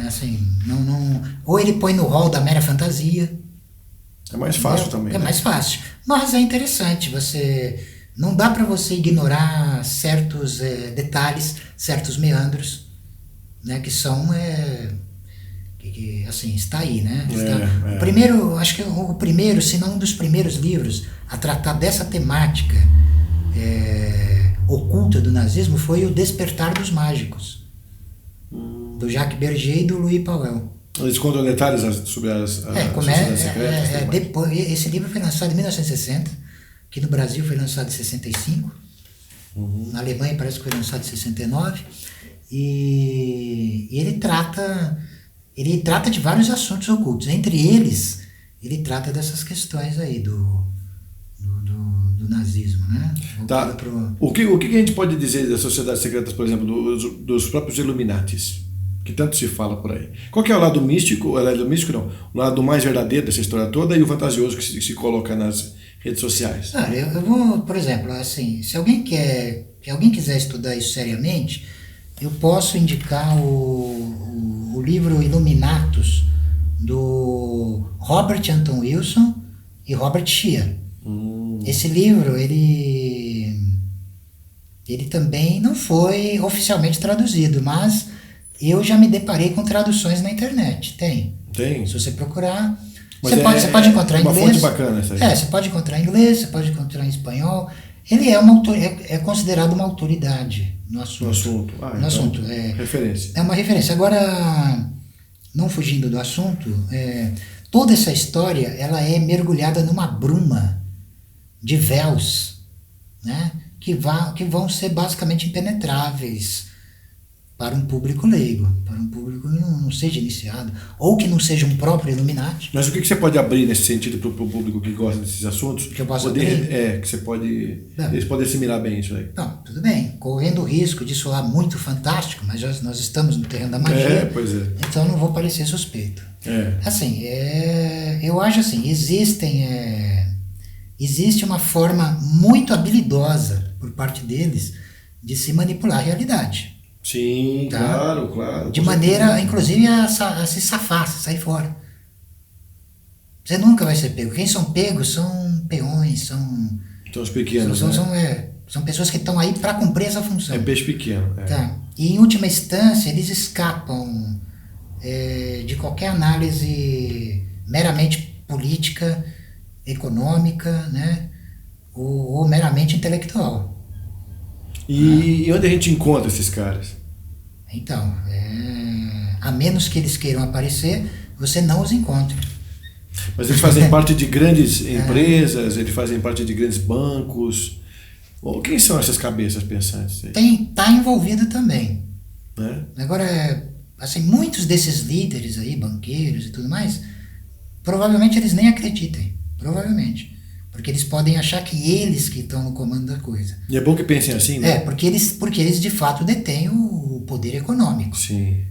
Assim, não, ou ele põe no rol da mera fantasia. É mais fácil também. É mais fácil. Mas é interessante, não dá para você ignorar certos detalhes, certos meandros, né, que são que assim, está aí, né? O primeiro, acho que o primeiro, se não um dos primeiros livros a tratar dessa temática oculta do nazismo foi o Despertar dos Mágicos, do Jacques Berger e do Louis Pauwels. Eles contam detalhes sobre as sociedades secretas. Depois, esse livro foi lançado em 1960, aqui no Brasil foi lançado em 65, na Alemanha parece que foi lançado em 69, e ele trata de vários assuntos ocultos. Entre eles, ele trata dessas questões aí do nazismo, né? Tá. O que a gente pode dizer das sociedades secretas, por exemplo, dos próprios Illuminatis, que tanto se fala por aí? Qual que é o lado místico? O lado místico não, o lado mais verdadeiro dessa história toda e o fantasioso que se coloca nas redes sociais? Eu vou, por exemplo, assim, se alguém quiser estudar isso seriamente, eu posso indicar o livro Illuminatus, do Robert Anton Wilson e Robert Shea. Esse livro, ele também não foi oficialmente traduzido, mas eu já me deparei com traduções na internet. Tem. Se você procurar, você pode encontrar em inglês. Uma fonte bacana essa aí. Você pode encontrar em inglês, você pode encontrar em espanhol. Ele é considerado uma autoridade no assunto. Referência. É uma referência. Agora, não fugindo do assunto, toda essa história ela é mergulhada numa bruma de véus, né, que vão ser basicamente impenetráveis para um público leigo, para um público que não seja iniciado, ou que não seja um próprio Illuminati. Mas o que você pode abrir nesse sentido para o público que gosta desses assuntos? Que eu posso abrir? Que você pode... Eles podem assimilar bem isso aí. Não, tudo bem. Correndo o risco de soar muito fantástico, mas nós estamos no terreno da magia, pois é. Então não vou parecer suspeito. Assim, eu acho assim, existe uma forma muito habilidosa por parte deles de se manipular a realidade. Sim, tá? Claro. De maneira, inclusive, a se safar, se sair fora. Você nunca vai ser pego. Quem são pegos são peões, são os pequenos, são pessoas que estão aí para cumprir essa função. É peixe pequeno. Tá. E, em última instância, eles escapam de qualquer análise meramente política, econômica, né? Ou meramente intelectual. E onde a gente encontra esses caras? Então, a menos que eles queiram aparecer, você não os encontra. Mas eles fazem parte de grandes empresas, eles fazem parte de grandes bancos. Quem são essas cabeças pensantes aí? Tá envolvido também. Né? Agora, assim, muitos desses líderes aí, banqueiros e tudo mais, provavelmente eles nem acreditem. Provavelmente. Porque eles podem achar que eles que estão no comando da coisa. E é bom que pensem assim, né? Porque eles de fato detêm o poder econômico. Sim.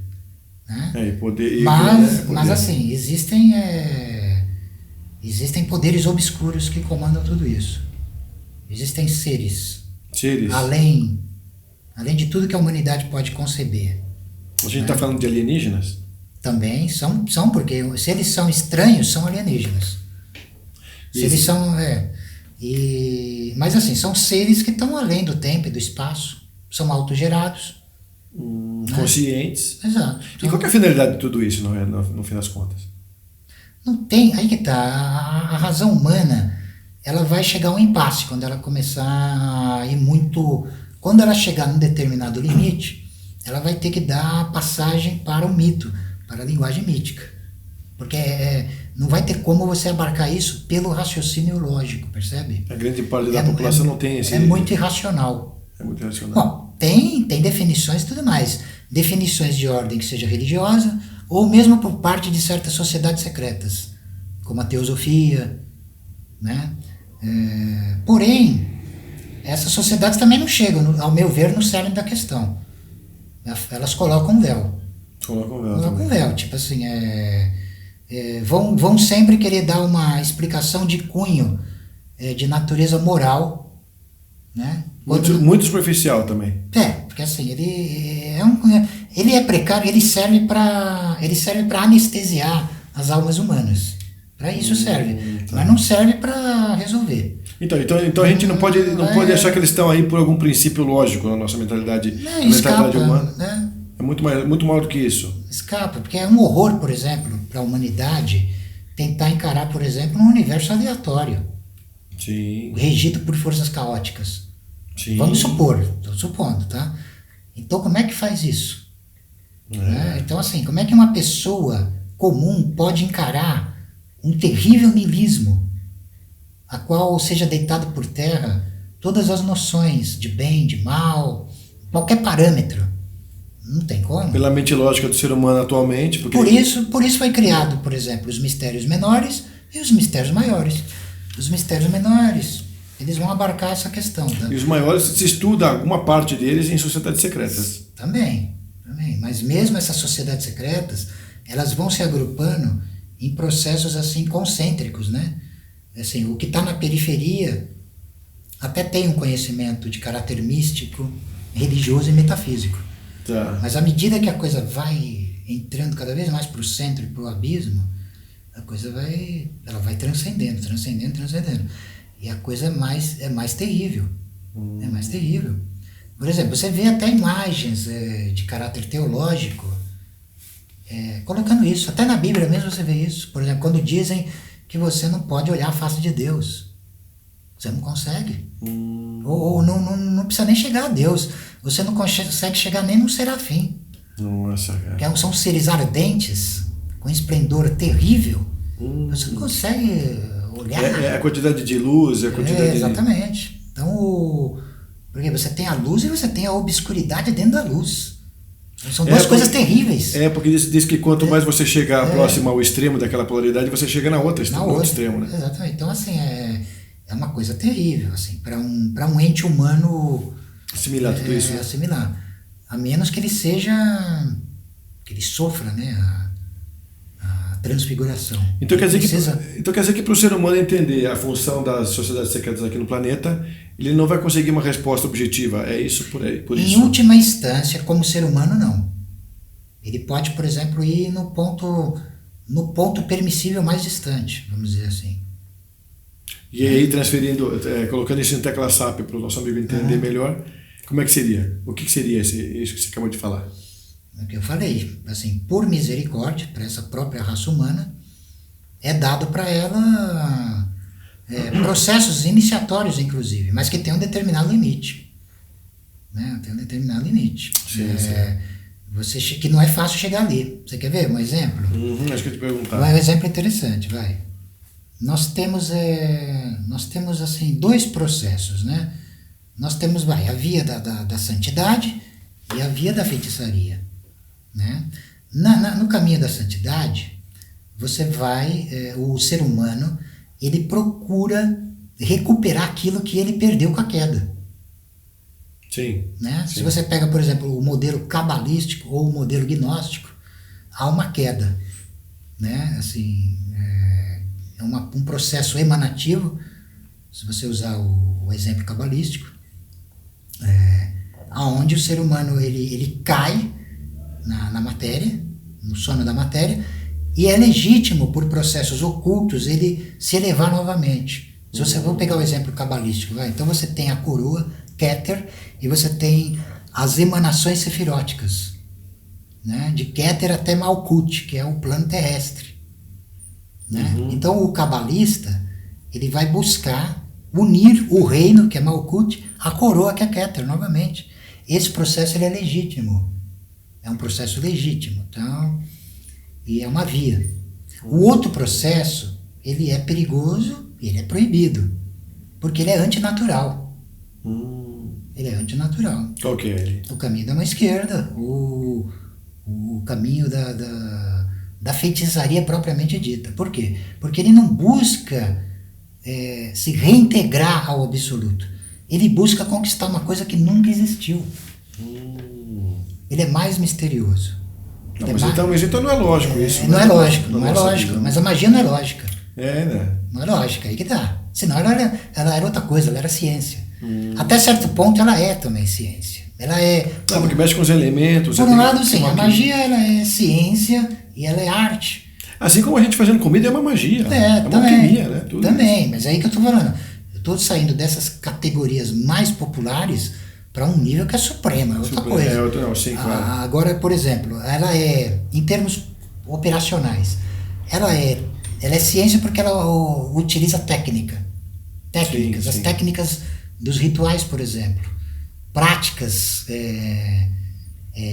Né? Poder. Mas assim, existem poderes obscuros que comandam tudo isso. Existem seres. Além de tudo que a humanidade pode conceber. A gente está falando de alienígenas? Também são, porque se eles são estranhos, são alienígenas. Se eles são, mas assim, são seres que estão além do tempo e do espaço, são autogerados. Conscientes. Exato. E qual que é a finalidade de tudo isso, no fim das contas? Não tem, aí que tá, a razão humana, ela vai chegar a um impasse quando ela começar a ir muito, quando ela chegar num determinado limite, ela vai ter que dar passagem para o mito, para a linguagem mítica. Porque não vai ter como você abarcar isso pelo raciocínio lógico, percebe? A grande parte da população não tem esse... É muito irracional. É muito irracional. Bom, tem definições e tudo mais. Definições de ordem que seja religiosa, ou mesmo por parte de certas sociedades secretas, como a teosofia, né? Porém, essas sociedades também não chegam, ao meu ver, no cerne da questão. Elas colocam um véu. Colocam um véu, tipo assim, vão sempre querer dar uma explicação de cunho, de natureza moral, né? Muito superficial também. Porque assim, ele é precário, ele serve para anestesiar as almas humanas. Para isso serve, tá. mas não serve para resolver. Então a gente não pode achar que eles estão aí por algum princípio lógico na nossa mentalidade, mentalidade humana. Né? É muito maior do que isso. Escapa, porque é um horror, por exemplo, para a humanidade tentar encarar, por exemplo, um universo aleatório. Sim. Regido por forças caóticas. Sim. Vamos supor, estou supondo, tá? Então como é que faz isso? Né? Então assim, como é que uma pessoa comum pode encarar um terrível niilismo, a qual seja deitado por terra todas as noções de bem, de mal, qualquer parâmetro? Não tem como. Pela mente lógica do ser humano atualmente. Porque... Por isso foi criado, por exemplo, os mistérios menores e os mistérios maiores. Os mistérios menores, eles vão abarcar essa questão. Tá? E os maiores, se estuda alguma parte deles em sociedades secretas. Também. Mas mesmo essas sociedades secretas, elas vão se agrupando em processos assim concêntricos, né? Assim, o que está na periferia até tem um conhecimento de caráter místico, religioso e metafísico. Tá. Mas à medida que a coisa vai entrando cada vez mais para o centro e para o abismo, a coisa vai transcendendo. E a coisa é mais terrível. É mais terrível. Por exemplo, você vê até imagens de caráter teológico colocando isso. Até na Bíblia mesmo você vê isso. Por exemplo, quando dizem que você não pode olhar a face de Deus. Você não consegue. Ou não precisa nem chegar a Deus. Você não consegue chegar nem no serafim. Nossa, cara. Que são seres ardentes, com esplendor terrível. Você não consegue olhar. A quantidade de luz, a quantidade exatamente. Então, porque você tem a luz e você tem a obscuridade dentro da luz. São duas coisas terríveis. Porque diz que quanto mais você chegar próximo ao extremo daquela polaridade, você chega no outro extremo, né? Exatamente. Então, assim, é uma coisa terrível, assim, para um ente humano assimilar tudo isso. Né? Assimilar. A menos que ele sofra, né, a transfiguração. Então quer dizer que para o ser humano entender a função das sociedades secretas aqui no planeta, ele não vai conseguir uma resposta objetiva. É isso por isso? Em última instância, como ser humano, não. Ele pode, por exemplo, ir no ponto permissível mais distante, vamos dizer assim. E aí, colocando isso em tecla SAP para o nosso amigo entender melhor, como é que seria? O que seria isso que você acabou de falar? É o que eu falei, assim, por misericórdia, para essa própria raça humana, é dado para ela processos iniciatórios, inclusive, mas que tem um determinado limite. Né? Tem um determinado limite. Sim. Que não é fácil chegar ali. Você quer ver um exemplo? Acho que eu te perguntar. Um exemplo interessante, vai. Nós temos assim, dois processos, né? Nós temos a via da santidade e a via da feitiçaria. Né? No caminho da santidade, o ser humano, ele procura recuperar aquilo que ele perdeu com a queda. Sim. Né? Sim. Se você pega, por exemplo, o modelo cabalístico ou o modelo gnóstico, há uma queda. Né? Assim, um processo emanativo, se você usar o exemplo cabalístico, aonde o ser humano ele cai na matéria, no sono da matéria, e é legítimo por processos ocultos ele se elevar novamente. Se você for pegar o exemplo cabalístico, então você tem a coroa, Keter, e você tem as emanações sefiróticas, né? De Keter até Malkuth, que é o plano terrestre. Né? Então o cabalista ele vai buscar unir o reino, que é Malkuth, à coroa, que é Keter, novamente. Esse processo ele é legítimo. É um processo legítimo. Então, e é uma via. O outro processo, ele é perigoso e ele é proibido, porque ele é antinatural. Ele é antinatural. Qual que é ele? O caminho da mão esquerda, o caminho da feitiçaria propriamente dita. Por quê? Porque ele não busca se reintegrar ao absoluto. Ele busca conquistar uma coisa que nunca existiu. Ele é mais misterioso. Não, mas então não é lógico isso. Não né? é lógico, não é Nossa lógico. visão. Mas a magia não é lógica. É, né? Não é lógica, aí que tá. Senão ela era outra coisa, ela era ciência. Até certo ponto ela é também ciência. Ela é... Não, porque mexe com os elementos. Por você um tem- lado, sim, tem a uma- magia ela é ciência e ela é arte. Assim como a gente fazendo comida é uma magia. É uma também. alquimia, né? Tudo Também, mas é aí que eu tô falando. Eu tô saindo dessas categorias mais populares para um nível que é supremo, é outra Supremo, coisa. é outra- não, sim, claro. Agora, por exemplo, ela é, em termos operacionais, ela é ciência porque ela utiliza técnicas, Sim, as sim. técnicas dos rituais, por exemplo, práticas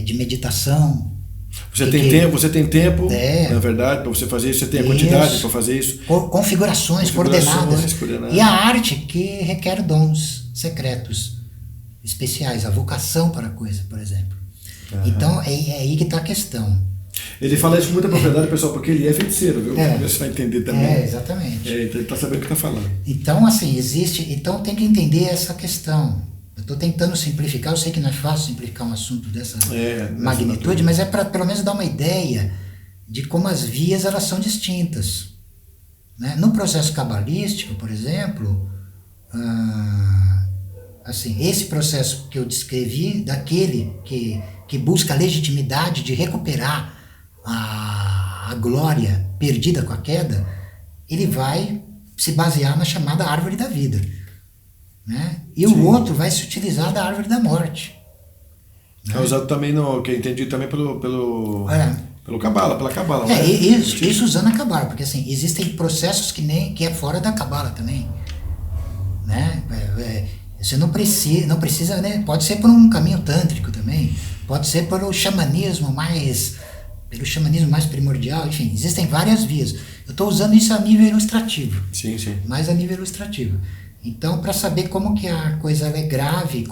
de meditação. Você tem tempo, É. na verdade, para você fazer isso, você tem a Isso. quantidade para fazer isso. Configurações coordenadas. coordenadas. E a arte que requer dons secretos, especiais, a vocação para a coisa, por exemplo. Então, é aí que está a questão. Ele fala isso com muita propriedade, pessoal, porque ele é feiticeiro, viu? É. Você vai entender também. Exatamente. Então ele está sabendo o que está falando. Então, assim, então tem que entender essa questão. Eu estou tentando simplificar, eu sei que não é fácil simplificar um assunto dessa magnitude, natureza. mas é para pelo menos dar uma ideia de como as vias elas são distintas. Né? No processo cabalístico, por exemplo, assim, esse processo que eu descrevi, daquele que busca a legitimidade de recuperar a glória perdida com a queda, ele vai se basear na chamada árvore da vida. Né? E o outro vai se utilizar da árvore da morte. É usado também, que eu entendi também pelo Cabala, pela Cabala. Isso usando a Cabala, porque assim, existem processos que é fora da Cabala também. Né? Você não precisa, né? Pode ser por um caminho tântrico também, pode ser pelo xamanismo mais primordial, enfim, existem várias vias. Eu estou usando isso a nível ilustrativo. Sim. Mais a nível ilustrativo. Então, para saber como que a coisa ela é grave,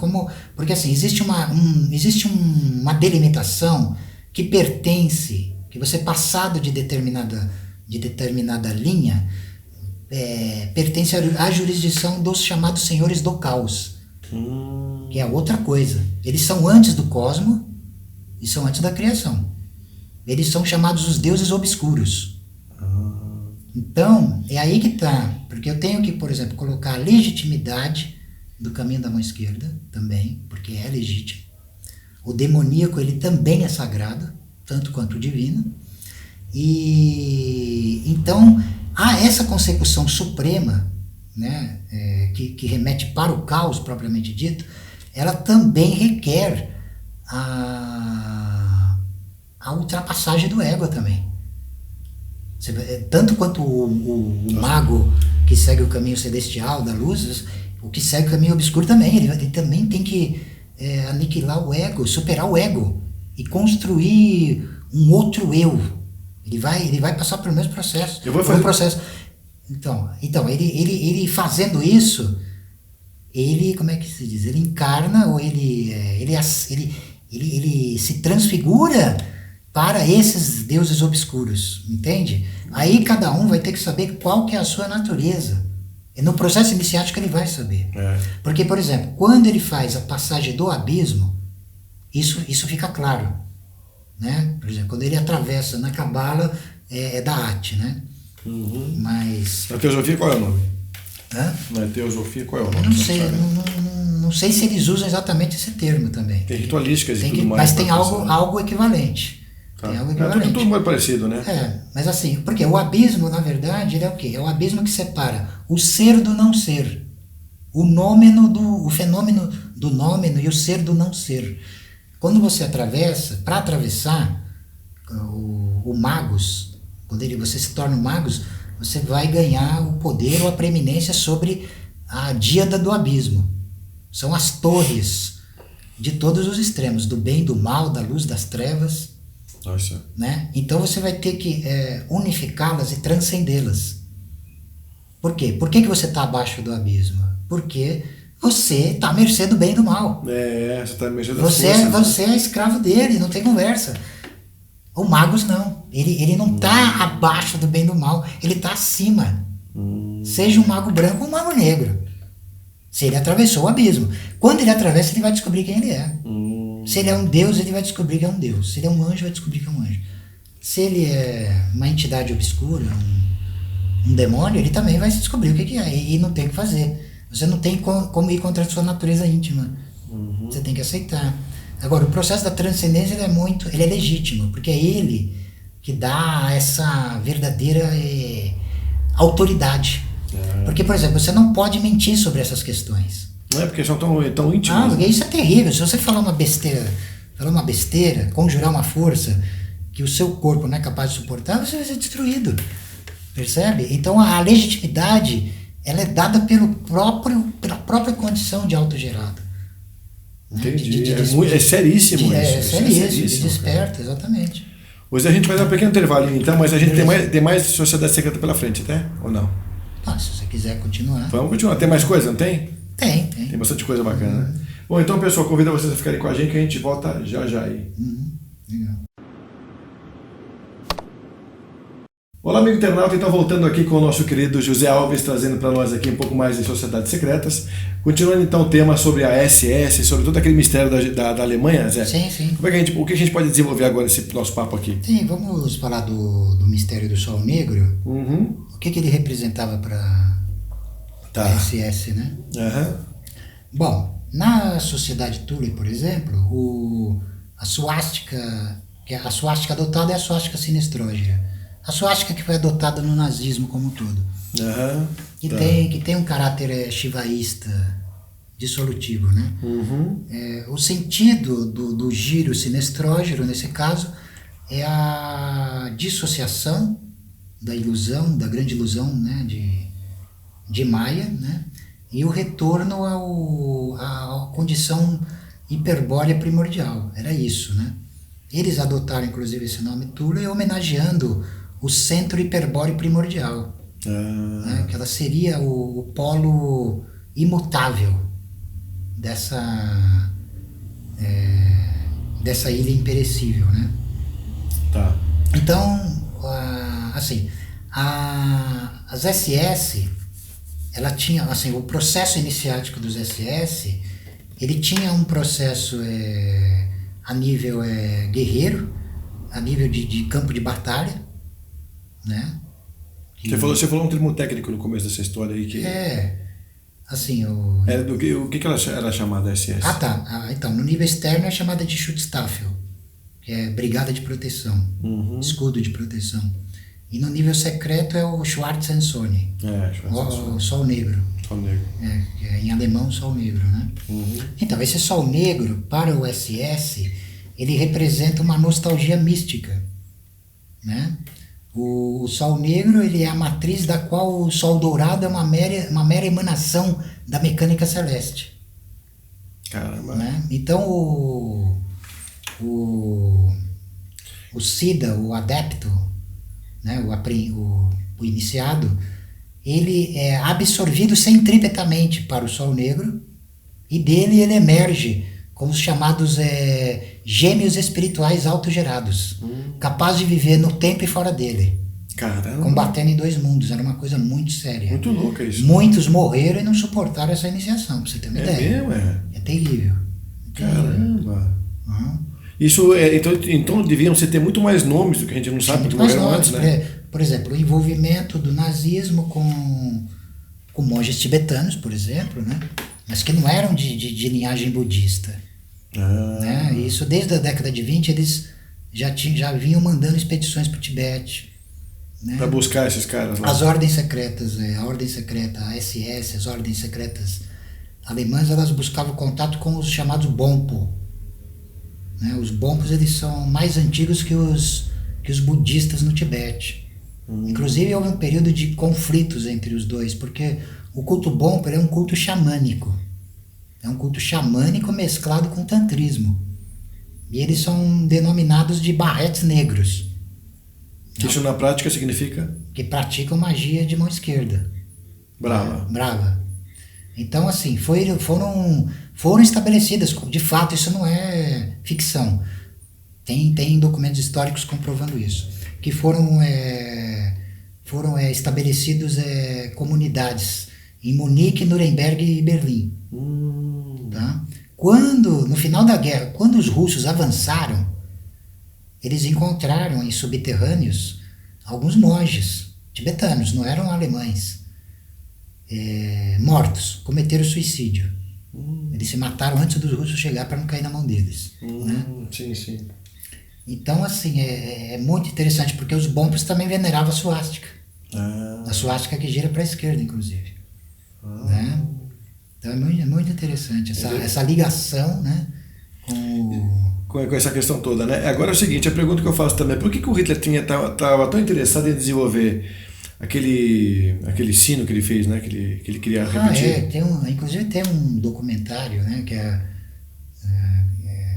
porque assim, existe uma delimitação que pertence, que você passado de determinada linha, pertence à jurisdição dos chamados senhores do caos, que é outra coisa. Eles são antes do cosmo e são antes da criação. Eles são chamados os deuses obscuros. Então, é aí que está, porque eu tenho que, por exemplo, colocar a legitimidade do caminho da mão esquerda também, porque é legítimo. O demoníaco, ele também é sagrado, tanto quanto o divino. E então, há essa consecução suprema, né, que remete para o caos propriamente dito, ela também requer a ultrapassagem do ego também. Tanto quanto o mago que segue o caminho celestial da luz, o que segue o caminho obscuro também, ele também tem que aniquilar o ego, superar o ego e construir um outro eu. Ele vai passar pelo mesmo processo. Processo. Então ele fazendo isso, ele, como é que se diz? Ele encarna ou ele se transfigura para esses deuses obscuros, entende? Aí cada um vai ter que saber qual que é a sua natureza. E no processo iniciático ele vai saber. Porque, por exemplo, quando ele faz a passagem do abismo, isso fica claro. Né? Por exemplo, quando ele atravessa na Cabala, é da Ate, né? Mas... Na teosofia qual é o nome? Hã? Na teosofia qual é o nome? Eu não sei, não sei se eles usam exatamente esse termo também. Tem ritualísticas e tudo mais. Mas tem algo equivalente. Tá. Tem algo equivalente. Tudo muito parecido, né? Mas assim, porque o abismo, na verdade, ele é o quê? É o abismo que separa o ser do não ser. O fenômeno do nômeno e o ser do não ser. Quando você atravessa, para atravessar o Magus, quando você se torna um Magus, você vai ganhar o poder ou a preeminência sobre a díada do abismo. São as torres de todos os extremos, do bem, do mal, da luz, das trevas. Nossa. Né? Então você vai ter que unificá-las e transcendê-las. Por quê? Por que você está abaixo do abismo? Porque você está à mercê do bem e do mal. Você está à mercê das Você forças. é escravo dele, não tem conversa. O Magus não. Ele não está abaixo do bem e do mal, ele está acima. Seja um mago branco ou um mago negro. Se ele atravessou o abismo. Quando ele atravessa, ele vai descobrir quem ele é. Se ele é um deus, ele vai descobrir que é um deus. Se ele é um anjo, vai descobrir que é um anjo. Se ele é uma entidade obscura, um demônio, ele também vai descobrir o que é. E não tem o que fazer. Você não tem como ir contra a sua natureza íntima. Você tem que aceitar. Agora, o processo da transcendência ele é legítimo, porque é ele que dá essa verdadeira autoridade. Porque, por exemplo, você não pode mentir sobre essas questões. Não é porque são tão íntimos. Porque isso é terrível. Se você falar uma besteira, conjurar uma força que o seu corpo não é capaz de suportar, você vai ser destruído. Percebe? Então a legitimidade ela é dada pela própria condição de autogerado. Entendi. É seríssimo isso. Seríssimo, de desperta, exatamente. Hoje a gente vai dar um pequeno intervalinho então, mas a gente tem mais Sociedade Secreta pela frente até? Ou não? Se você quiser continuar. Vamos continuar. Tem mais coisa, não tem? Tem. Tem bastante coisa bacana, né? Bom, então, pessoal, convido vocês a ficarem com a gente que a gente volta já aí. Legal. Olá, amigo internauta. Então, voltando aqui com o nosso querido José Alves, trazendo para nós aqui um pouco mais de Sociedades Secretas. Continuando, então, o tema sobre a SS, sobre todo aquele mistério da Alemanha, Zé. Sim. Como é que o que a gente pode desenvolver agora nesse nosso papo aqui? Sim, vamos falar do mistério do Sol Negro. O que ele representava para a SS, né? Bom, na Sociedade Thule, por exemplo, a suástica adotada é a suástica sinestrógera. A suástica que foi adotada no nazismo como um todo. Que tem um caráter shivaísta, dissolutivo, né? O sentido do giro sinestrógero, nesse caso, é a dissociação da ilusão, da grande ilusão, né, de Maia, né? E o retorno à condição hiperbórea primordial. Era isso, né? Eles adotaram, inclusive, esse nome Thule, homenageando o centro hiperbóreo primordial, né? Que ela seria o polo imutável dessa ilha imperecível, né? Então, assim, as SS, ela tinha, assim, o processo iniciático dos SS, ele tinha um processo a nível guerreiro, a nível de campo de batalha, né? Você falou um termo técnico no começo dessa história aí que... assim, o que ela era chamada SS? Então, no nível externo é chamada de Schutzstaffel, que é brigada de proteção, escudo de proteção. E no nível secreto é o Schwarzensonne, o Sol Negro. Sol Negro. Que é em alemão Sol Negro, né? Então, esse Sol Negro, para o SS, ele representa uma nostalgia mística, né? O Sol Negro, ele é a matriz da qual o Sol Dourado é uma mera emanação da mecânica celeste. Caramba. Né? Então, o Siddha, o adepto, né? o iniciado, ele é absorvido centripetamente para o Sol Negro e dele ele emerge como os chamados gêmeos espirituais autogerados, capazes de viver no tempo e fora dele. Caramba. Combatendo em dois mundos, era uma coisa muito séria. Muito louca isso. Muitos morreram e não suportaram essa iniciação, pra você ter uma ideia. Mesmo, É terrível. Caramba. Isso então deviam ter muito mais nomes do que a gente não sabe, porque morreram antes, né? Por exemplo, o envolvimento do nazismo com monges tibetanos, por exemplo, né? Mas que não eram de linhagem budista. Né? Isso desde a década de 20 eles já vinham mandando expedições para o Tibete. Né? Para buscar esses caras lá. As ordens secretas, a ordem secreta, a SS, as ordens secretas alemãs, elas buscavam contato com os chamados Bonpo. Né? Os Bonpos, eles são mais antigos que os budistas no Tibete. Inclusive houve um período de conflitos entre os dois, porque o culto Bonpo é um culto xamânico. É um culto xamânico mesclado com tantrismo. E eles são denominados de barretes negros, Que isso na prática significa? que praticam magia de mão esquerda. Brava. Brava. Então, assim, foram estabelecidas, de fato, isso não é ficção. Tem documentos históricos comprovando isso. Que foram estabelecidos comunidades em Munique, Nuremberg e Berlim. Tá? No final da guerra, quando os russos avançaram, eles encontraram em subterrâneos alguns monges tibetanos, não eram alemães, mortos, cometeram suicídio. Eles se mataram antes dos russos chegar para não cair na mão deles. Né? Sim, sim. Então, assim, é muito interessante, porque os bombos também veneravam a suástica. A suástica que gira para a esquerda, inclusive. Né? Então é muito interessante essa ligação, né, com essa questão toda, né? Agora é o seguinte, a pergunta que eu faço também, por que o Hitler estava tão interessado em desenvolver aquele sino que ele fez, né? Que ele queria repetir? Inclusive tem um documentário, né, que é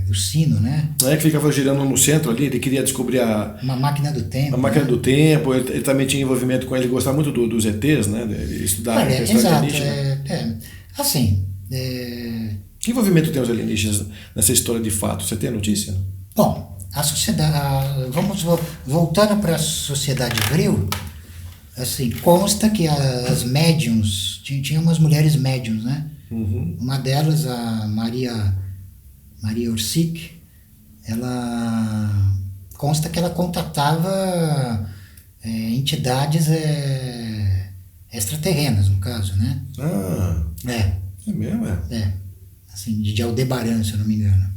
do sino, né? Que ficava girando no centro ali, ele queria descobrir uma máquina do tempo. A máquina do tempo, ele também tinha envolvimento com ele gostava muito dos ETs, né? Ele estudava a questão alienígena. Assim... Que envolvimento tem os alienígenas nessa história de fato? Você tem a notícia? Bom, a sociedade... Vamos voltando para a sociedade vril, assim, consta que as médiums... Tinha umas mulheres médiums, né? Uma delas, a Maria Orsic, ela consta que ela contatava entidades extraterrenas, no caso, né? É mesmo? Assim, de Aldebaran, se eu não me engano.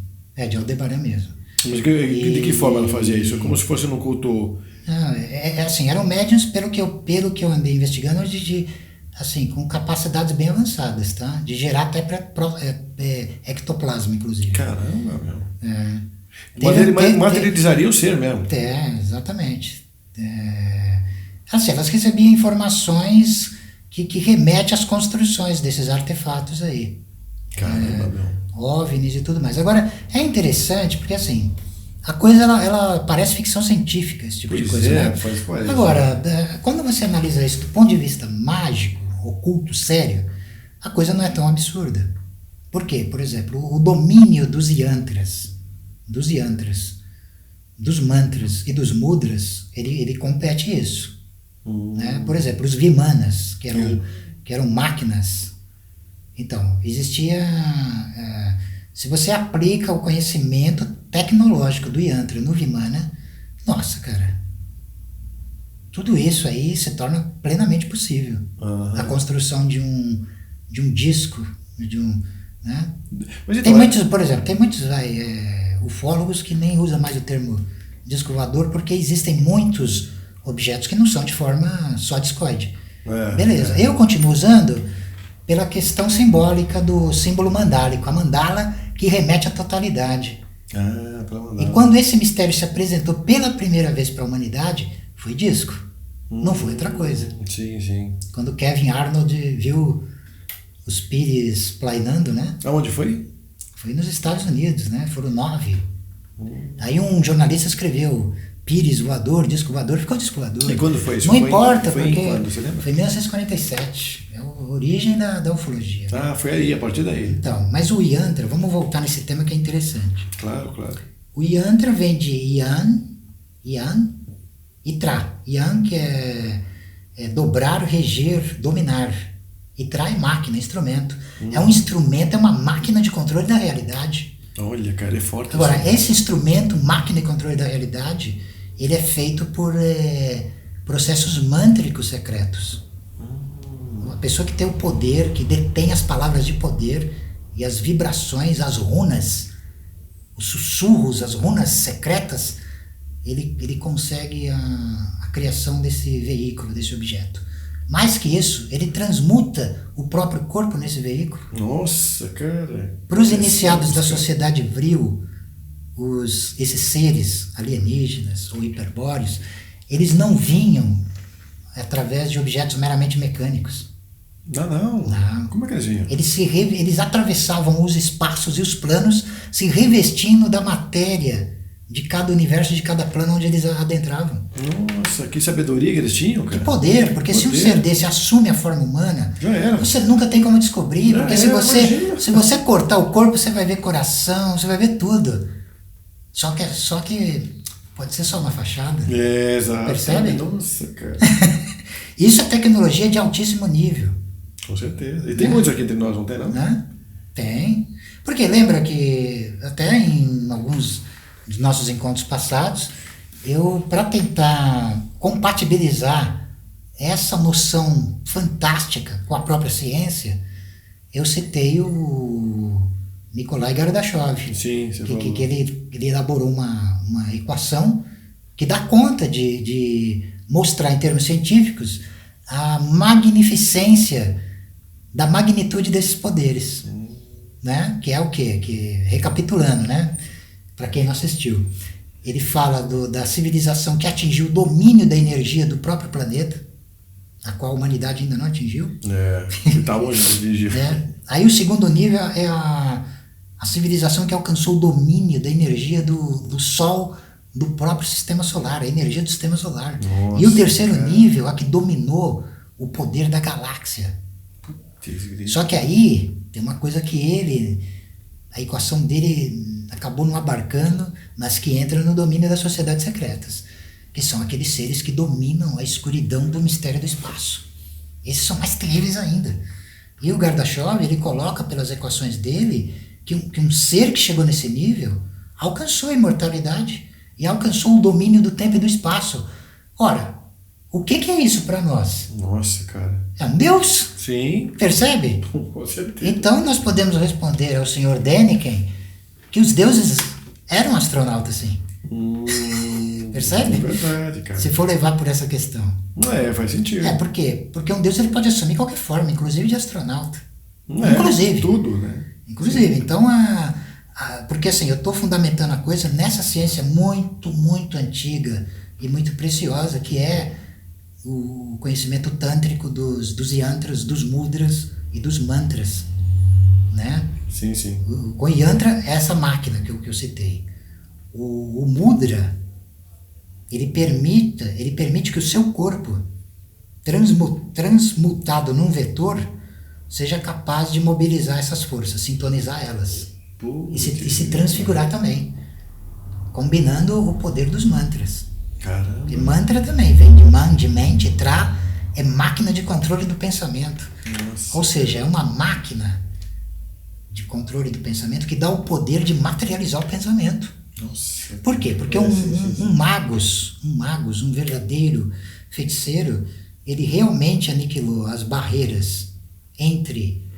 De Aldebaran mesmo. Mas de que forma ela fazia isso? Como se fosse num culto... Assim, eram médiuns, pelo que eu andei investigando, assim, com capacidades bem avançadas, tá? De gerar até ectoplasma, inclusive. Caramba, meu. Materializaria o ser mesmo. Exatamente. Assim, elas recebiam informações que remetem às construções desses artefatos aí. Caramba, meu. OVNIs e tudo mais. Agora, é interessante porque, assim, a coisa ela parece ficção científica, esse tipo de coisa. Né? Agora, quando você analisa isso do ponto de vista mágico, oculto, sério, a coisa não é tão absurda. Por quê? Por exemplo, o domínio dos yantras, dos mantras e dos mudras, ele compete isso. Né? Por exemplo, os vimanas, que eram máquinas. Então, existia... se você aplica o conhecimento tecnológico do yantra no vimana, nossa, cara, tudo isso aí se torna plenamente possível. A construção de um disco, né? Mas então, tem muitos ufólogos que nem usam mais o termo disco voador, porque existem muitos objetos que não são de forma só discoide. Beleza, eu continuo usando pela questão simbólica do símbolo mandálico, a mandala que remete à totalidade. E quando esse mistério se apresentou pela primeira vez para a humanidade, foi disco, não foi outra coisa. Sim. Quando Kevin Arnold viu os pires planeando, né? Aonde foi? Foi nos Estados Unidos, né? Foram 9. Aí um jornalista escreveu pires voador, disco voador, ficou disco voador. E quando foi isso? Não importa, foi porque quando, você lembra? Foi em 1947, é a origem da ufologia. Foi aí, a partir daí. Então, mas o Yantra, vamos voltar nesse tema que é interessante. Claro. O Yantra vem de Yan e Tra. Yan, que é dobrar, reger, dominar. E Tra é máquina, instrumento. É um instrumento, é uma máquina de controle da realidade. Olha, cara, é forte. Agora, esse instrumento, máquina de controle da realidade, ele é feito por processos mântricos secretos. Uma pessoa que tem o poder, que detém as palavras de poder e as vibrações, as runas, os sussurros, as runas secretas, ele consegue a criação desse veículo, desse objeto. Mais que isso, ele transmuta o próprio corpo nesse veículo. Nossa, cara. Para os iniciados da sociedade vril, esses seres alienígenas ou hiperbóreos, eles não vinham através de objetos meramente mecânicos. Não. Como é que eles vinham? Eles atravessavam os espaços e os planos se revestindo da matéria de cada universo, de cada plano onde eles adentravam. Nossa, que sabedoria que eles tinham, cara. Que poder, porque se um ser desse assume a forma humana, já era. Você nunca tem como descobrir, Já porque era, se você cortar o corpo, você vai ver coração, você vai ver tudo. Só que pode ser só uma fachada. Exato. Percebe? Nossa, cara. Isso é tecnologia de altíssimo nível. Com certeza. E tem muitos aqui entre nós, não tem, não? Né? Tem. Porque lembra que até em alguns dos nossos encontros passados, para tentar compatibilizar essa noção fantástica com a própria ciência, eu citei o Nikolai Gardashov. Sim, você falou. Que ele elaborou uma equação que dá conta de mostrar em termos científicos a magnificência da magnitude desses poderes. Né? Que é o quê? Recapitulando, né? Para quem não assistiu, ele fala da civilização que atingiu o domínio da energia do próprio planeta, a qual a humanidade ainda não atingiu. Que está longe de dirigir. Aí o segundo nível é a civilização que alcançou o domínio da energia do Sol, do próprio sistema solar, a energia do sistema solar. Nossa, e o terceiro cara. nível, a que dominou o poder da galáxia. Só que aí tem uma coisa que a equação dele acabou não abarcando, mas que entra no domínio das sociedades secretas, que são aqueles seres que dominam a escuridão do mistério do espaço. Esses são mais terríveis ainda. E o Gardashov, ele coloca pelas equações dele que um ser que chegou nesse nível alcançou a imortalidade e alcançou o domínio do tempo e do espaço. Ora, o que é isso para nós? Nossa, cara. É um Deus. Sim. Percebe? Com certeza. Então nós podemos responder ao Sr. Däniken que os deuses eram astronautas, sim. Percebe? É verdade, cara. Se for levar por essa questão. Faz sentido. Por quê? Porque um deus ele pode assumir qualquer forma, inclusive de astronauta. Não Inclusive. Tudo, né? Inclusive. Então, porque assim, eu estou fundamentando a coisa nessa ciência muito, muito antiga e muito preciosa, que é o conhecimento tântrico dos yantras, dos mudras e dos mantras, né? Sim, sim. O yantra é essa máquina que eu citei. O mudra, ele permite que o seu corpo, transmutado num vetor, seja capaz de mobilizar essas forças, sintonizar elas. E se transfigurar também, combinando o poder dos mantras. Caramba. E mantra também vem de man, de mente, tra, é máquina de controle do pensamento. Nossa. Ou seja, é uma máquina de controle do pensamento que dá o poder de materializar o pensamento. Nossa. Por quê? Porque um magus, um verdadeiro feiticeiro, ele realmente aniquilou as barreiras entre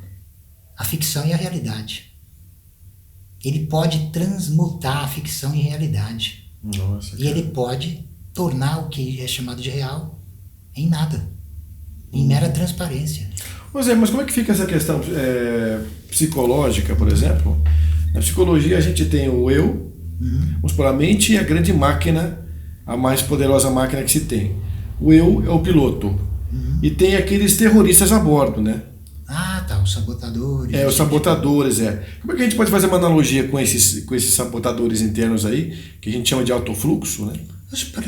a ficção e a realidade. Ele pode transmutar a ficção em realidade. Nossa, e ele pode tornar o que é chamado de real em nada, em mera transparência. Zé, mas como é que fica essa questão psicológica, por exemplo? Na psicologia a gente tem o eu, vamos por a mente, é a grande máquina, a mais poderosa máquina que se tem. O eu é o piloto. E tem aqueles terroristas a bordo, né? Ah, tá, os sabotadores. Os sabotadores, Como é que a gente pode fazer uma analogia com esses sabotadores internos aí, que a gente chama de autofluxo, né?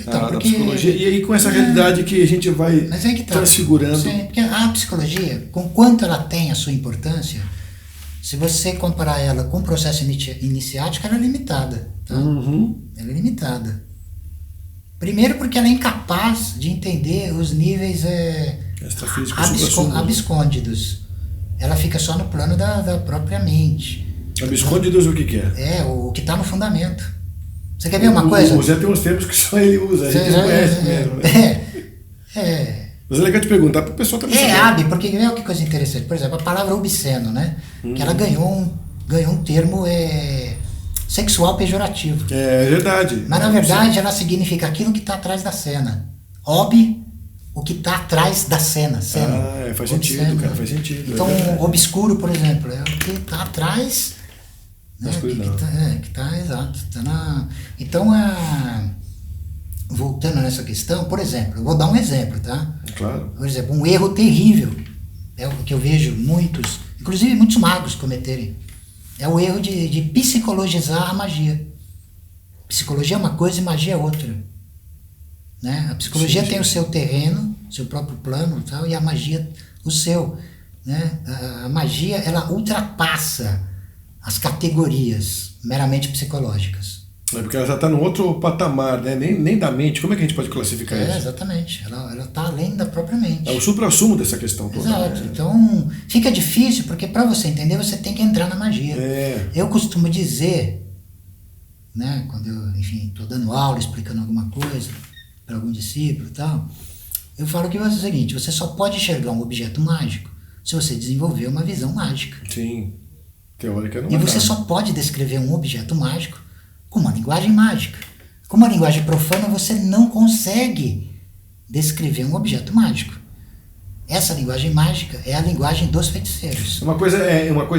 Da psicologia. E aí com essa realidade que a gente vai transfigurando. Sim, porque a psicologia, com quanto ela tem a sua importância, se você comparar ela com o processo iniciático, ela é limitada. Tá? Ela é limitada. Primeiro porque ela é incapaz de entender os níveis abscôndidos. Ela fica só no plano da própria mente. Abscôndidos o que é? O que está no fundamento. Você quer ver uma coisa? O Zé tem uns termos que só ele usa, a gente não conhece mesmo. Né? Mas é legal te perguntar para o pessoal também saber. Porque é que coisa interessante. Por exemplo, a palavra obsceno, né? Que ela ganhou um termo sexual pejorativo. É verdade. Mas na verdade ela significa aquilo que está atrás da cena. O que está atrás da cena. Faz sentido, cara, faz sentido. Então, obscuro, por exemplo, é o que está atrás, né? Exato. Então, voltando nessa questão, por exemplo, eu vou dar um exemplo, tá? Claro. Por exemplo, um erro terrível, é o que eu vejo inclusive muitos magos cometerem. É o erro de psicologizar a magia. Psicologia é uma coisa e magia é outra. Né? A psicologia tem o seu terreno, seu próprio plano e tal, e a magia o seu. Né? A magia, ela ultrapassa as categorias meramente psicológicas. É porque ela já está num outro patamar, né? Nem da mente. Como é que a gente pode classificar isso? Exatamente. Ela está além da própria mente. É o suprassumo dessa questão toda. Exato. Né? Então, fica difícil, porque para você entender, você tem que entrar na magia. Eu costumo dizer, né, quando eu, enfim, estou dando aula, explicando alguma coisa para algum discípulo e tal, eu falo que é o seguinte: você só pode enxergar um objeto mágico se você desenvolver uma visão mágica. Sim. Teórica não E você só pode descrever um objeto mágico com uma linguagem mágica. Com uma linguagem profana, você não consegue descrever um objeto mágico. Essa linguagem mágica é a linguagem dos feiticeiros. Uma coisa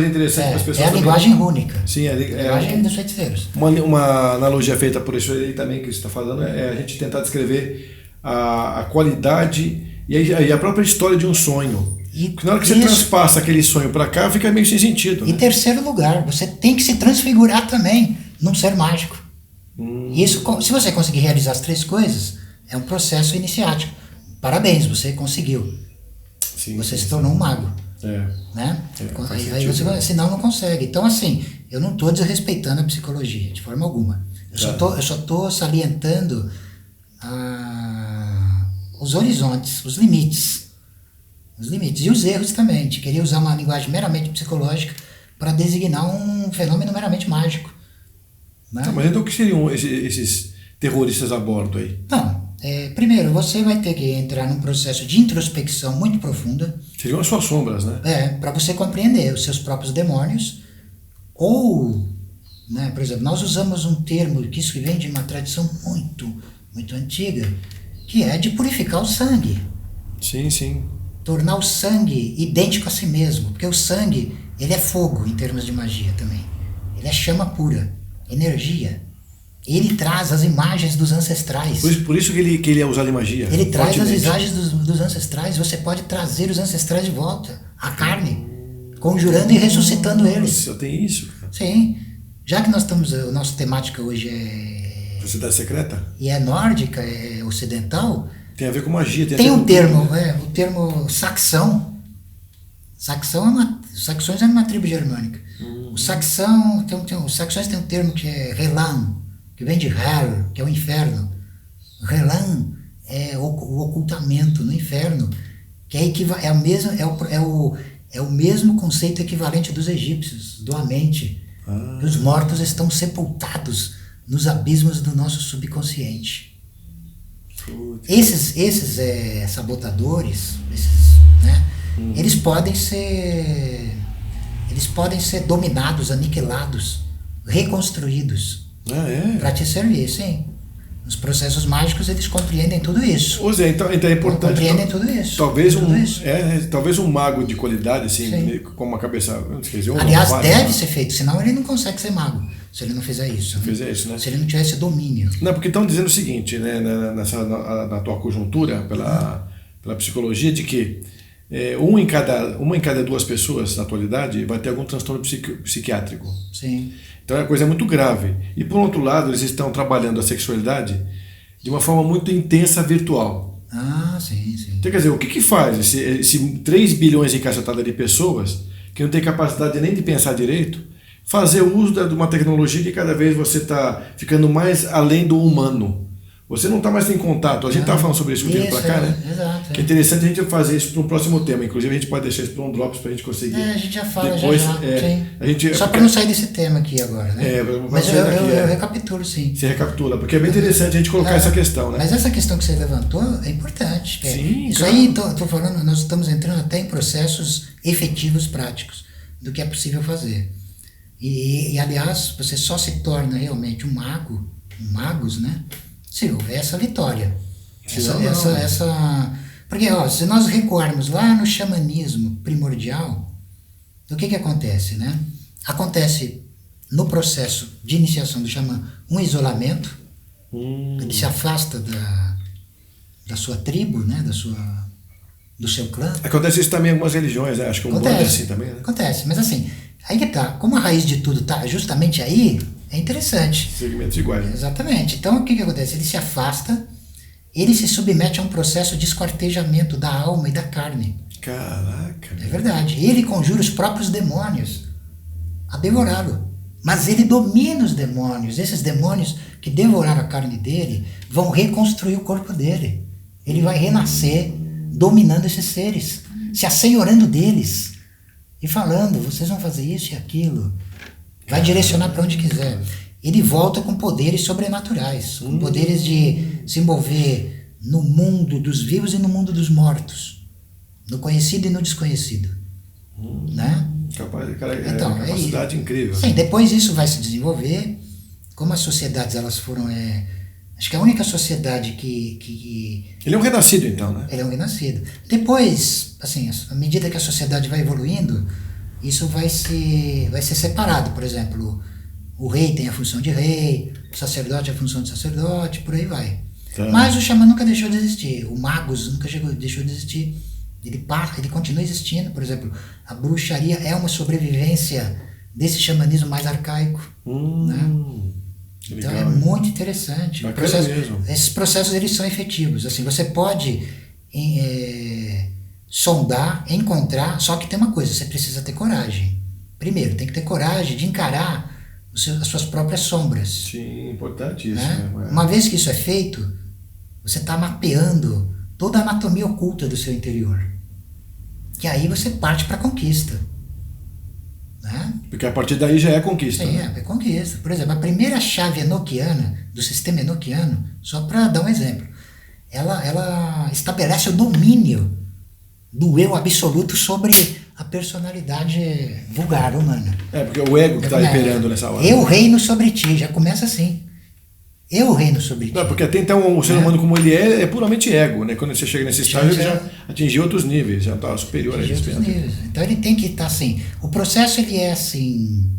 interessante para as pessoas. É a linguagem rúnica. Sim, a linguagem dos feiticeiros. Uma analogia feita por isso aí também que você está falando é a gente tentar descrever a qualidade e a própria história de um sonho. Porque na hora que você transpassa aquele sonho para cá, fica meio sem sentido. Em terceiro lugar, você tem que se transfigurar também num ser mágico. Isso, se você conseguir realizar as três coisas, é um processo iniciático. Parabéns, você conseguiu. Sim, você se tornou um mago. Né? Aí você, senão não consegue. Então, assim, eu não estou desrespeitando a psicologia, de forma alguma. Eu só estou salientando os horizontes, os limites. Os limites. E os erros também, de querer usar uma linguagem meramente psicológica para designar um fenômeno meramente mágico. Né? Mas então o que seriam esses terroristas a bordo aí? Não, primeiro, você vai ter que entrar num processo de introspecção muito profunda. Seriam as suas sombras, né? Para você compreender os seus próprios demônios. Ou, né, por exemplo, nós usamos um termo que isso vem de uma tradição muito, muito antiga, que é de purificar o sangue. Sim, sim. Tornar o sangue idêntico a si mesmo. Porque o sangue, ele é fogo em termos de magia também. Ele é chama pura, energia. Ele traz as imagens dos ancestrais. Por isso que ele é usado em magia. Ele traz as imagens dos ancestrais. Você pode trazer os ancestrais de volta, a carne, conjurando e ressuscitando eles. Só tem isso, cara. Sim. Já que nós estamos, a nossa temática hoje é... Sociedade secreta? E é nórdica, é ocidental. Tem a ver com magia. Tem um termo, o termo saxão. Os saxões é uma tribo germânica. Os saxões tem um termo que é relan, que vem de hell, que é o inferno. Relan é o ocultamento no inferno, que é o mesmo conceito equivalente dos egípcios, do amente. Os mortos estão sepultados nos abismos do nosso subconsciente. Esses sabotadores, né, eles podem ser dominados, aniquilados, reconstruídos para te servir, sim. Os processos mágicos, eles compreendem tudo isso. Ou seja, então é importante. Compreendem tudo isso. Talvez um mago de qualidade, assim, com uma cabeça. Aliás, deve ser feito, senão ele não consegue ser mago. Se ele não fizer isso. Né? Se ele não tiver esse domínio. Não, porque estão dizendo o seguinte, né, na tua conjuntura, pela psicologia, de que uma em cada duas pessoas, na atualidade, vai ter algum transtorno psiquiátrico. Sim. Então a coisa é muito grave. E, por outro lado, eles estão trabalhando a sexualidade de uma forma muito intensa virtual. Sim. Então, quer dizer, o que faz esse 3 bilhões de cacetada de pessoas que não tem capacidade nem de pensar direito, fazer uso de uma tecnologia que cada vez você está ficando mais além do humano. Você não está mais em contato. A gente estava falando sobre isso um tempo para cá, né? Exato. Que é interessante a gente fazer isso para um próximo tema. Inclusive, a gente pode deixar isso para um Drops para a gente conseguir. A gente já fala, depois, sim. Só para não sair desse tema aqui agora, né? Mas eu recapitulo, sim. Você recapitula, porque é bem interessante a gente colocar essa questão, né? Mas essa questão que você levantou é importante. Sim, isso aí, estou falando, nós estamos entrando até em processos efetivos, práticos, do que é possível fazer. E aliás, você só se torna realmente um mago, magos, né? Se houver essa vitória. Porque, se nós recuarmos lá no xamanismo primordial, o que acontece, né? Acontece no processo de iniciação do xamã um isolamento, ele se afasta da sua tribo, né? Do seu clã. Acontece isso também em algumas religiões, né? Acho que o Umbanda é assim também, né? Acontece, mas assim, Aí que tá, como a raiz de tudo tá justamente aí, é interessante. Segmentos iguais. Exatamente. Então o que acontece? Ele se afasta, ele se submete a um processo de esquartejamento da alma e da carne. Caraca. É verdade. Ele conjura os próprios demônios a devorá-lo. Mas ele domina os demônios. Esses demônios que devoraram a carne dele vão reconstruir o corpo dele. Ele vai renascer dominando esses seres, se assenhorando deles e falando, vocês vão fazer isso e aquilo. Vai direcionar para onde quiser. Ele volta com poderes sobrenaturais, com poderes de se envolver no mundo dos vivos e no mundo dos mortos, no conhecido e no desconhecido. Né? Capaz, cara, Então, é uma capacidade incrível. Sim, depois isso vai se desenvolver. Como as sociedades elas foram... acho que a única sociedade que... Ele é um renascido, então, né? Ele é um renascido. Depois, assim, à medida que a sociedade vai evoluindo, isso vai ser separado. Por exemplo, o rei tem a função de rei, o sacerdote a função de sacerdote, por aí vai. Tá. Mas o xamã nunca deixou de existir, o magus nunca deixou de existir. Ele continua existindo. Por exemplo, a bruxaria é uma sobrevivência desse xamanismo mais arcaico. Né? Então Legal, é muito interessante. Esses processos eles são efetivos. Assim, você pode sondar, encontrar, só que tem uma coisa, você precisa ter coragem. Primeiro, tem que ter coragem de encarar as suas próprias sombras. Sim, importante isso. Né? Né? Uma vez que isso é feito, você está mapeando toda a anatomia oculta do seu interior. Que aí você parte para a conquista. Né? Porque a partir daí já é conquista. Sim, né? é conquista. Por exemplo, a primeira chave enoquiana, do sistema enoquiano, só para dar um exemplo, ela estabelece o domínio do eu absoluto sobre a personalidade vulgar humana. Porque o ego que está imperando nessa hora. Eu reino sobre ti, já começa assim. Eu reino sobre ti. Não, porque até então o ser humano como ele é puramente ego, né? Quando você chega nesse estágio, ele já atingiu outros níveis, já está superior a eles. Então ele tem que estar assim. O processo ele é assim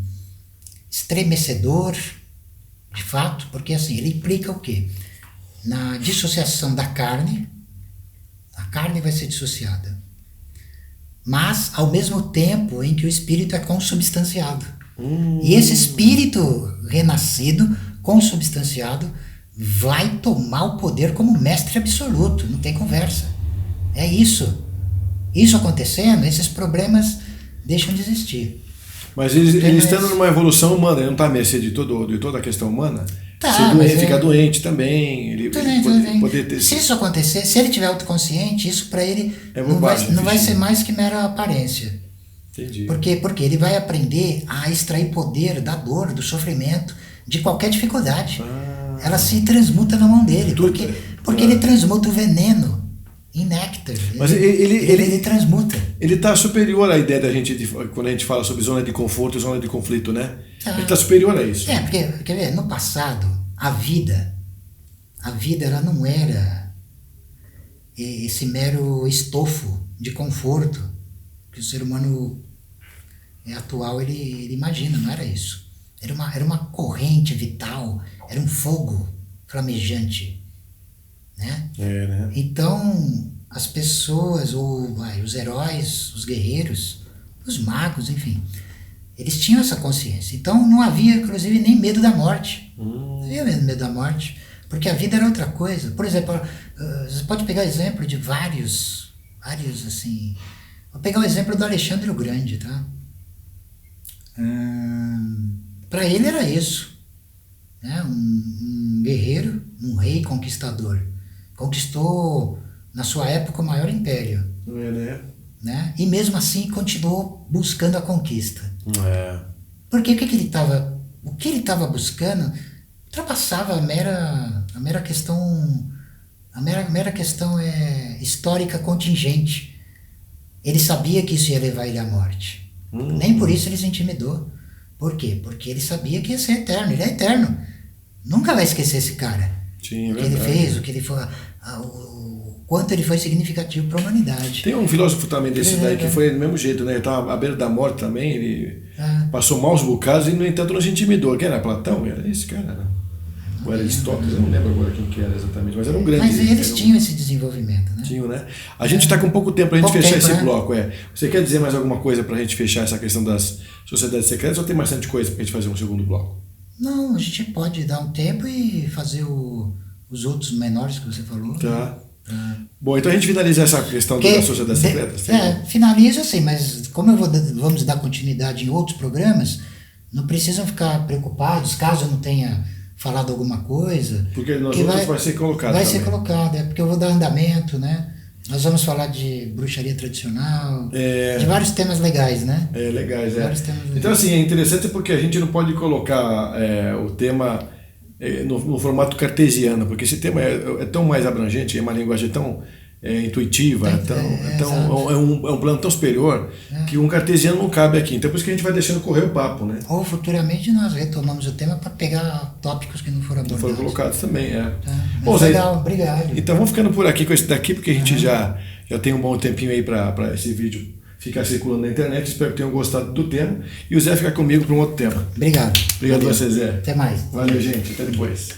estremecedor, de fato, porque assim ele implica o quê? Na dissociação da carne, a carne vai ser dissociada, mas ao mesmo tempo em que o espírito é consubstanciado. E esse espírito renascido, consubstanciado, vai tomar o poder como mestre absoluto, não tem conversa. É isso. Isso acontecendo, esses problemas deixam de existir. Mas ele estando numa evolução humana, ele não está à mercê de toda a questão humana? Tá, ficar doente também. Ele poder ter... Se isso acontecer, se ele tiver autoconsciente, isso para ele bobagem, não vai ser mais que mera aparência. Entendi. Porque ele vai aprender a extrair poder da dor, do sofrimento, de qualquer dificuldade. Ela se transmuta na mão dele, porque ele transmuta o veneno em néctar. Mas ele transmuta. Ele está superior à ideia da gente, quando a gente fala sobre zona de conforto e zona de conflito, né? Ele está superior a isso. Porque, quer ver, no passado, a vida ela não era esse mero estofo de conforto que o ser humano atual ele imagina, não era isso. Era uma corrente vital, era um fogo flamejante, né? Né? Então, as pessoas, os heróis, os guerreiros, os magos, enfim, eles tinham essa consciência. Então, não havia, inclusive, nem medo da morte. Não havia medo da morte, porque a vida era outra coisa. Por exemplo, você pode pegar exemplo de vários, assim... Vou pegar o exemplo do Alexandre o Grande, tá? Para ele era isso, né? Um guerreiro, um rei conquistador, conquistou na sua época o maior império, né? E mesmo assim continuou buscando a conquista. Porque o que ele estava buscando ultrapassava a mera questão histórica contingente. Ele sabia que isso ia levar ele à morte. Nem por isso ele se intimidou. Por quê? Porque ele sabia que ia ser eterno. Ele é eterno. Nunca vai esquecer esse cara. Sim, o que ele fez, o que ele foi, o quanto ele foi significativo para a humanidade. Tem um filósofo também desse daí que foi do mesmo jeito, né? Ele estava à beira da morte também, ele passou maus bocados e, no entanto, não se intimidou. Quem era? Platão? Era esse cara, né? Ou era Aristóteles, eu não lembro agora quem que era exatamente, mas era um grande... Mas eles tinham esse desenvolvimento, né? Tinham, né? A gente está com pouco tempo para a gente fechar esse né? bloco. Você quer dizer mais alguma coisa para a gente fechar essa questão das sociedades secretas ou tem bastante coisa para a gente fazer um segundo bloco? Não, a gente pode dar um tempo e fazer os outros menores que você falou. Tá. Bom, então a gente finaliza essa questão das sociedades secretas. Finaliza assim, mas como vamos dar continuidade em outros programas, não precisam ficar preocupados caso eu não tenha falado alguma coisa. Porque nós outros vai ser colocado Vai também. ser colocado, porque eu vou dar andamento, né? Nós vamos falar de bruxaria tradicional, de vários temas legais, né? Legais, Vários temas legais. Então, assim, é interessante porque a gente não pode colocar o tema no formato cartesiano, porque esse tema é tão mais abrangente, é uma linguagem tão intuitiva, é um plano tão superior que um cartesiano não cabe aqui. Então, por isso que a gente vai deixando correr o papo, né? Ou futuramente nós retomamos o tema para pegar tópicos que não foram abordados. Não foram colocados também, Bom, legal, obrigado. Então vamos ficando por aqui com esse daqui, porque a gente já tem um bom tempinho aí para esse vídeo ficar circulando na internet. Espero que tenham gostado do tema. E o Zé fica comigo para um outro tema. Obrigado. Obrigado a você, Zé. Até mais. Valeu, gente. Até depois.